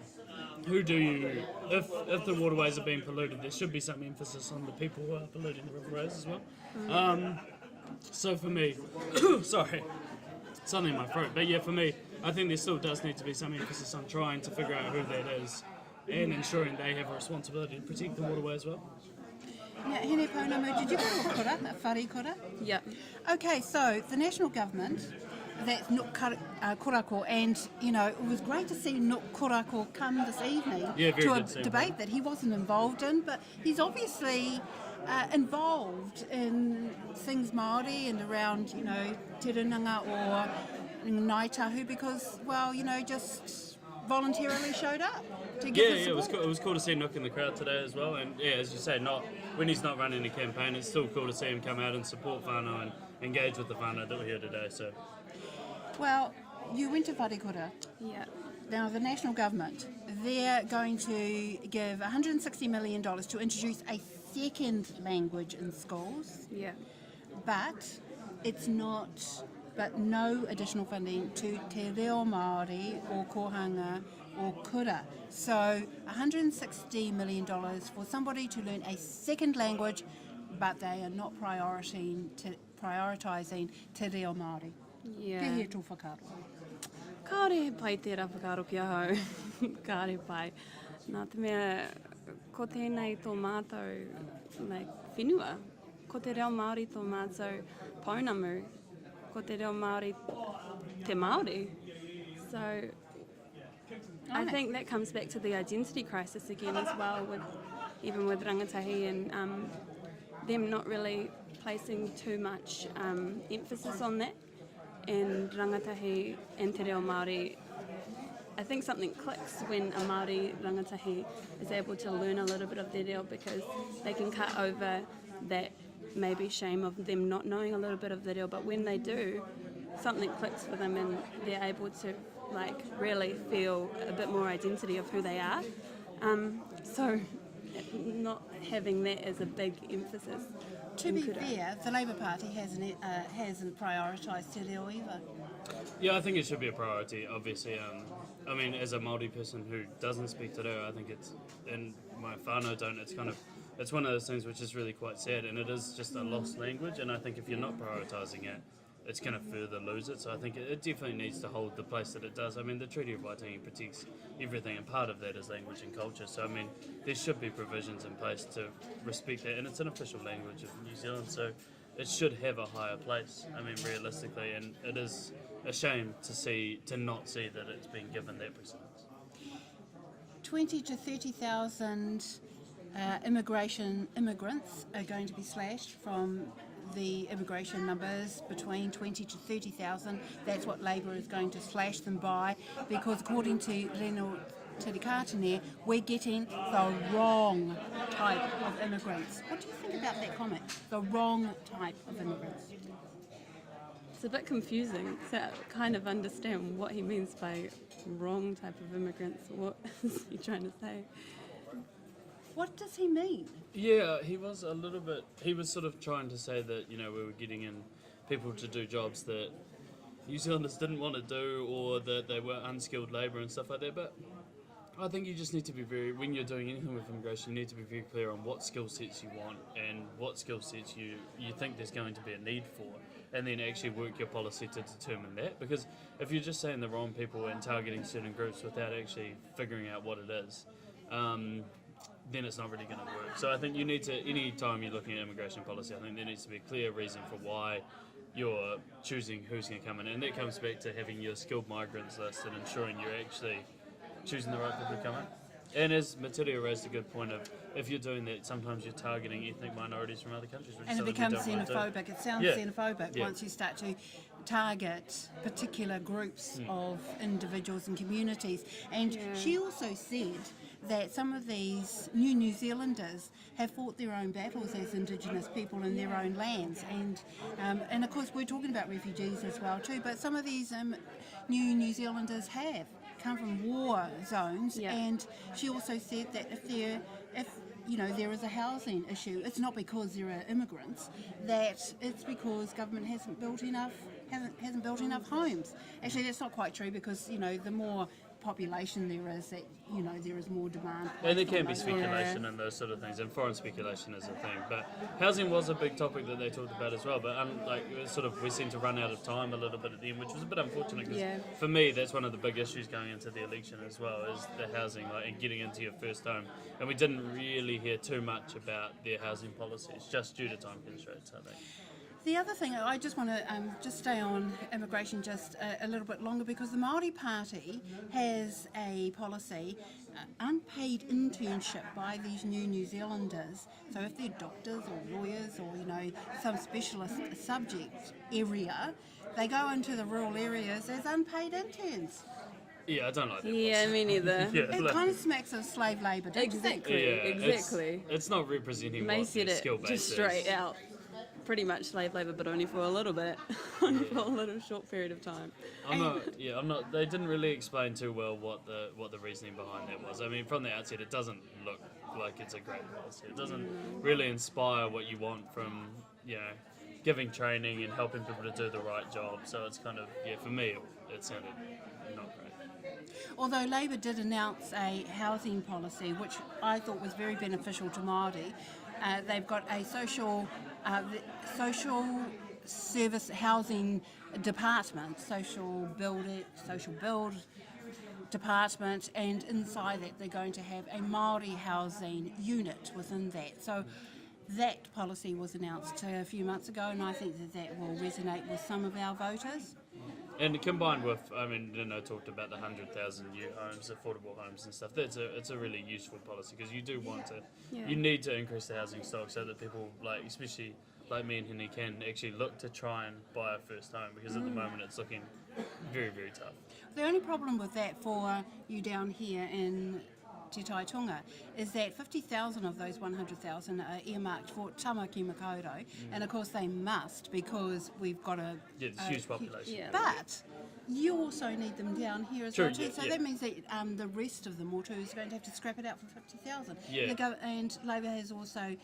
who do you, if the waterways are being polluted, there should be some emphasis on the people who are polluting the riverways as well. So for me, sorry, something in my throat, but yeah, for me, I think there still does need to be some emphasis on trying to figure out who that is and ensuring they have a responsibility to protect the waterway as well. Now, Hene Pounamu, did you go to a kura, a whare kura? Yeah. Okay, so the national government, that's Nuk Kurako, and it was great to see Nuk Kurako come this evening to a debate that he wasn't involved in, but he's obviously involved in things Māori and around, Tirinanga or Ngāi Tahu because, just voluntarily showed up to give his support. It was cool to see Nuk in the crowd today as well, and yeah, as you say, when he's not running a campaign, it's still cool to see him come out and support whānau and engage with the whānau that we're here today. So. Well, you went to Wharekura. Yeah. Now, the national government, they're going to give $160 million to introduce a second language in schools. Yeah. But no additional funding to te reo Māori or kohanga or kura. So $160 million for somebody to learn a second language, but they are not prioritising te reo Māori. Yeah. Pehe tō whakaro. Kāre pai tērā whakaro ki ahau. Kāre pai. Nā te mea, ko tēnei tō mātou whenua, ko te reo Māori tō mātou pounamu, ko te reo Māori te Māori. So I think that comes back to the identity crisis again as well, even with rangatahi and them not really placing too much emphasis on that. And rangatahi and te reo Māori, I think something clicks when a Māori rangatahi is able to learn a little bit of their reo because they can cut over that maybe shame of them not knowing a little bit of the reo, but when they do, something clicks for them and they're able to really feel a bit more identity of who they are. So not having that as a big emphasis. To be fair, the Labour Party hasn't prioritised te reo either. Yeah, I think it should be a priority, obviously. I mean, as a Māori person who doesn't speak te reo, I think and my whānau don't, it's one of those things which is really quite sad, and it is just a lost language, and I think if you're not prioritising it, it's going to further lose it. So I think it definitely needs to hold the place that it does. I mean, the Treaty of Waitangi protects everything, and part of that is language and culture. So I mean, there should be provisions in place to respect that, and it's an official language of New Zealand, so it should have a higher place. I mean, realistically, and it is a shame to not see that it's been given that precedence. 20 to 30,000 immigrants are going to be slashed from the immigration numbers between 20 to 30,000. That's what Labour is going to slash them by, because according to Rino Tirikatene, we're getting the wrong type of immigrants. What do you think about that comment? The wrong type of immigrants. It's a bit confusing, so I kind of understand what he means by wrong type of immigrants. What is he trying to say? What does he mean? Yeah, he was sort of trying to say that, we were getting in people to do jobs that New Zealanders didn't want to do, or that they were unskilled labour and stuff like that. But I think you just need to be when you're doing anything with immigration, you need to be very clear on what skill sets you want and what skill sets you think there's going to be a need for, and then actually work your policy to determine that. Because if you're just saying the wrong people and targeting certain groups without actually figuring out what it is, then it's not really going to work. So I think you need to, any time you're looking at immigration policy, I think there needs to be a clear reason for why you're choosing who's going to come in. And that comes back to having your skilled migrants list and ensuring you're actually choosing the right people to come in. And as Metiria raised a good point of, if you're doing that, sometimes you're targeting ethnic minorities from other countries. Which And it becomes xenophobic. It sounds xenophobic Yeah. once you start to target particular groups of individuals and communities. And she also said that some of these New Zealanders have fought their own battles as Indigenous people in their own lands, and of course we're talking about refugees as well too. But some of these New Zealanders have come from war zones, and she also said that if there is a housing issue, it's not because there are immigrants, that it's because government hasn't built enough homes. Actually, that's not quite true, because the more population there is, that there is more demand. And there can be speculation and those sort of things, and foreign speculation is a thing. But housing was a big topic that they talked about as well. But we seem to run out of time a little bit at the end, which was a bit unfortunate, because for me that's one of the big issues going into the election as well, is the housing, and getting into your first home. And we didn't really hear too much about their housing policies, just due to time constraints, I think. The other thing, I just want to just stay on immigration just a little bit longer, because the Maori Party has a policy, unpaid internship by these New Zealanders. So if they're doctors or lawyers or some specialist subject area, they go into the rural areas as unpaid interns. Yeah, I don't like that. Yeah, me neither. It kind of smacks of slave labour, don't you think? Exactly. It's not representing May what said their it skill base just is. straight out. Pretty much slave labour, but only for a little bit, only for a little short period of time. I'm not. They didn't really explain too well what the reasoning behind that was. I mean, from the outset, it doesn't look like it's a great policy. It doesn't really inspire what you want from giving training and helping people to do the right job. So it's kind of for me, it sounded not great. Although Labour did announce a housing policy, which I thought was very beneficial to Māori. They've got a social service housing department, social build department, and inside that they're going to have a Māori housing unit within that. So that policy was announced a few months ago, and I think that will resonate with some of our voters. And combined with, talked about the 100,000 new homes, affordable homes and stuff. It's a really useful policy, because you do want to, you need to increase the housing stock so that people, especially like me and Henny, can actually look to try and buy a first home, because at the moment it's looking very, very tough. The only problem with that for you down here in Te Tai Tonga is that 50,000 of those 100,000 are earmarked for tamaki makaurau, and of course they must, because we've got a huge population. But you also need them down here as True, well too. So that means that the rest of them or two is going to have to scrap it out for 50,000. And Labour has also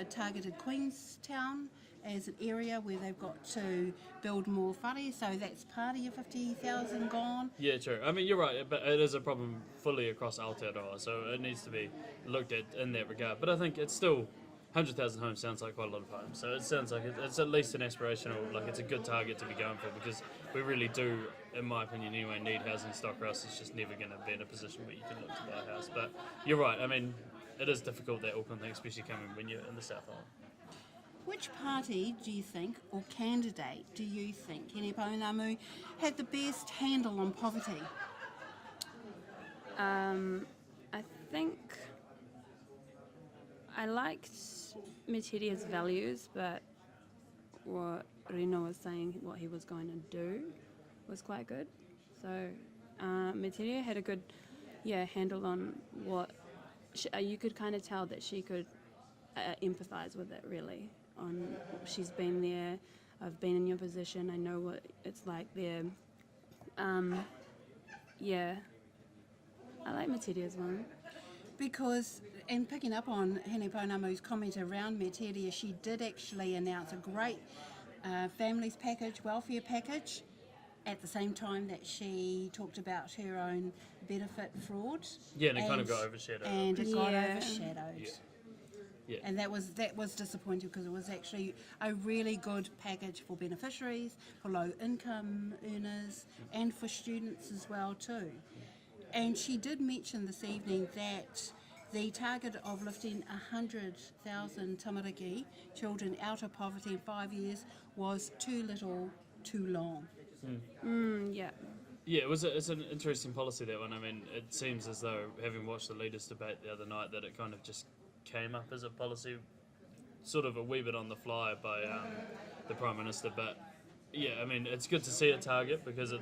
targeted Queenstown as an area where they've got to build more whare, so that's part of your 50,000 gone. Yeah, true. I mean, you're right, but it is a problem fully across Aotearoa, so it needs to be looked at in that regard. But I think it's still, 100,000 homes sounds like quite a lot of homes, so it sounds like it's at least an aspirational, it's a good target to be going for, because we really do, in my opinion anyway, need housing stock, or else it's just never going to be in a position where you can look to buy a house. But you're right, I mean, it is difficult, that Auckland thing, especially coming when you're in the South Island. Which party do you think, or candidate do you think, Hene Pounamu, had the best handle on poverty? I think I liked Metiria's values, but what Rino was saying, what he was going to do, was quite good. So Metiria had a good handle on what you could kind of tell that she could empathise with it really. She's been there, I've been in your position, I know what it's like there. I like Metiria's one. Because, and picking up on Hene Pounamu's comment around Metiria, she did actually announce a great families package, welfare package, at the same time that she talked about her own benefit fraud. Yeah, and it kind of got overshadowed. And it got overshadowed. Yeah. Yeah. And that was disappointing because it was actually a really good package for beneficiaries, for low income earners, and for students as well too. And she did mention this evening that the target of lifting 100,000 tamariki children out of poverty in 5 years was too little, too long. Yeah, it's an interesting policy, that one. I mean, it seems as though, having watched the leaders' debate the other night, that it kind of just came up as a policy, sort of a wee bit on the fly by the Prime Minister. But yeah, I mean, it's good to see a target because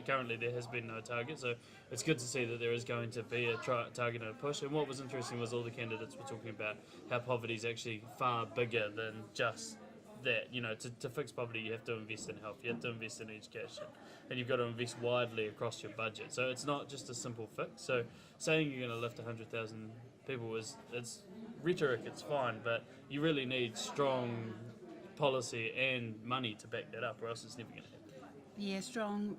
currently there has been no target, so it's good to see that there is going to be a target and a push. And what was interesting was all the candidates were talking about how poverty is actually far bigger than just that. You know, to fix poverty, you have to invest in health, you have to invest in education, and you've got to invest widely across your budget. So it's not just a simple fix. So saying you're going to lift 100,000 people it's rhetoric, it's fine, but you really need strong policy and money to back that up, or else it's never going to happen. Yeah, strong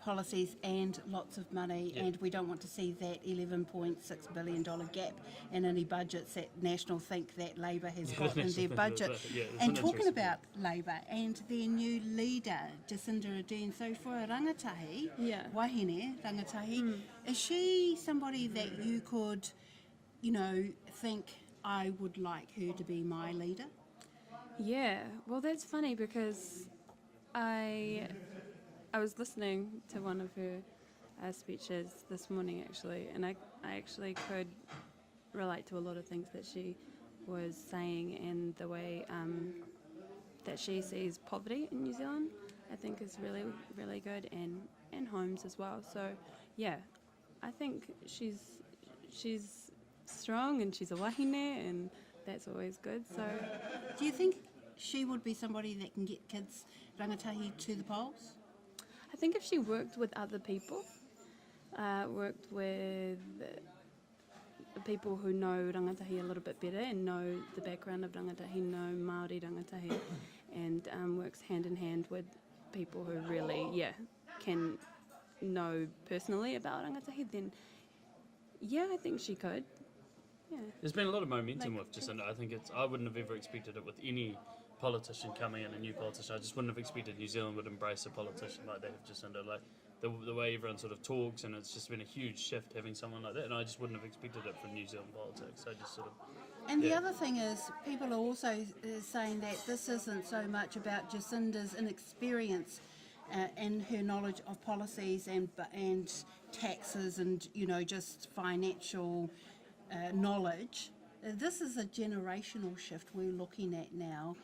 policies and lots of money, and we don't want to see that $11.6 billion gap in any budgets that National think that Labour has got in their budget. And talking about Labour and their new leader, Jacinda Ardern, so for a rangatahi, wahine rangatahi, is she somebody that you could, think I would like her to be my leader? Yeah, well, that's funny because I was listening to one of her speeches this morning, actually, and I actually could relate to a lot of things that she was saying, and the way that she sees poverty in New Zealand, I think is really, really good, and homes as well. So, yeah, I think she's strong and she's a wahine, and that's always good. So, do you think she would be somebody that can get kids rangatahi to the polls? I think if she worked with other people, worked with people who know rangatahi a little bit better and know the background of rangatahi, know Māori rangatahi, and works hand in hand with people who really, can know personally about rangatahi, then I think she could. Yeah. There's been a lot of momentum with Jacinda. I think I wouldn't have ever expected it with any politician coming in, a new politician. I just wouldn't have expected New Zealand would embrace a politician like that, Jacinda. Like the way everyone sort of talks, and it's just been a huge shift having someone like that, and I just wouldn't have expected it from New Zealand politics. I just sort of... And the other thing is, people are also saying that this isn't so much about Jacinda's inexperience and her knowledge of policies and taxes and, just financial knowledge. This is a generational shift we're looking at now.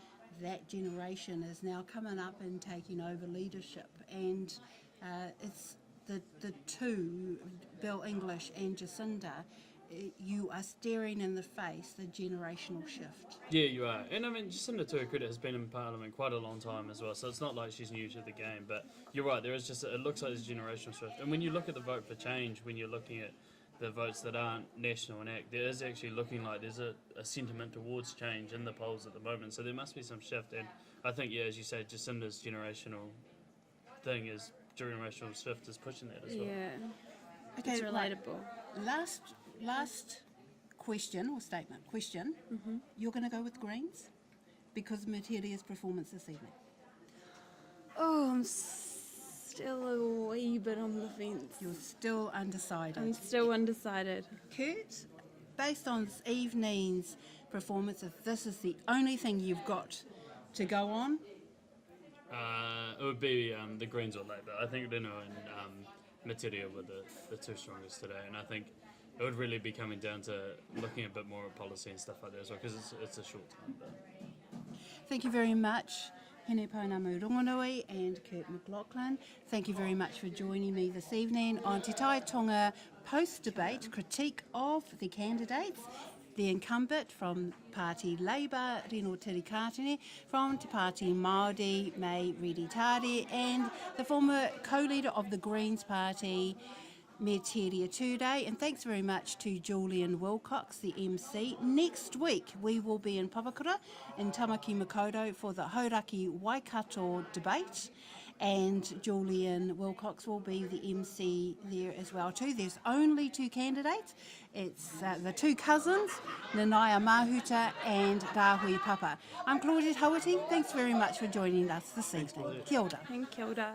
That generation is now coming up and taking over leadership, and it's the two, Bill English and Jacinda, you are staring in the face the generational shift. Yeah, you are. And I mean, Jacinda, to her credit, has been in Parliament quite a long time as well, so it's not like she's new to the game, but you're right, there is it looks like there's a generational shift. And when you look at the vote for change, when you're looking at the votes that aren't national and ACT, there is actually looking like there's a sentiment towards change in the polls at the moment, so there must be some shift. And I think, as you say, Jacinda's generational shift is pushing that as well. Yeah, okay, it's relatable. Last question or statement. You're going to go with Greens because of Metiria's performance this evening? Oh, I'm still a wee bit on the fence. You're still undecided. I'm still undecided. Kurt, based on this evening's performance, if this is the only thing you've got to go on? It would be the Greens or Labour. I think Rino and Metiria were the two strongest today, and I think it would really be coming down to looking a bit more at policy and stuff like that as well, because it's a short time. Thank you very much, Hene Pounamu Rongonui and Kurt McLaughlin. Thank you very much for joining me this evening on Te Tai Tonga post-debate critique of the candidates. The incumbent from Party Labour, Rino Tirikatene, from Te Party Māori, Reedy-Taare, and the former co-leader of the Greens Party, Metiria Tūrei. And thanks very much to Julian Wilcox, the MC. Next week we will be in Papakura in Tamaki Makaurau for the Hauraki Waikato debate, and Julian Wilcox will be the MC there as well too. There's only 2 candidates. It's the 2 cousins, Nanaia Mahuta and Rahui Papa. I'm Claudette Hauiti. Thanks very much for joining us this evening. Kia ora. Kia ora.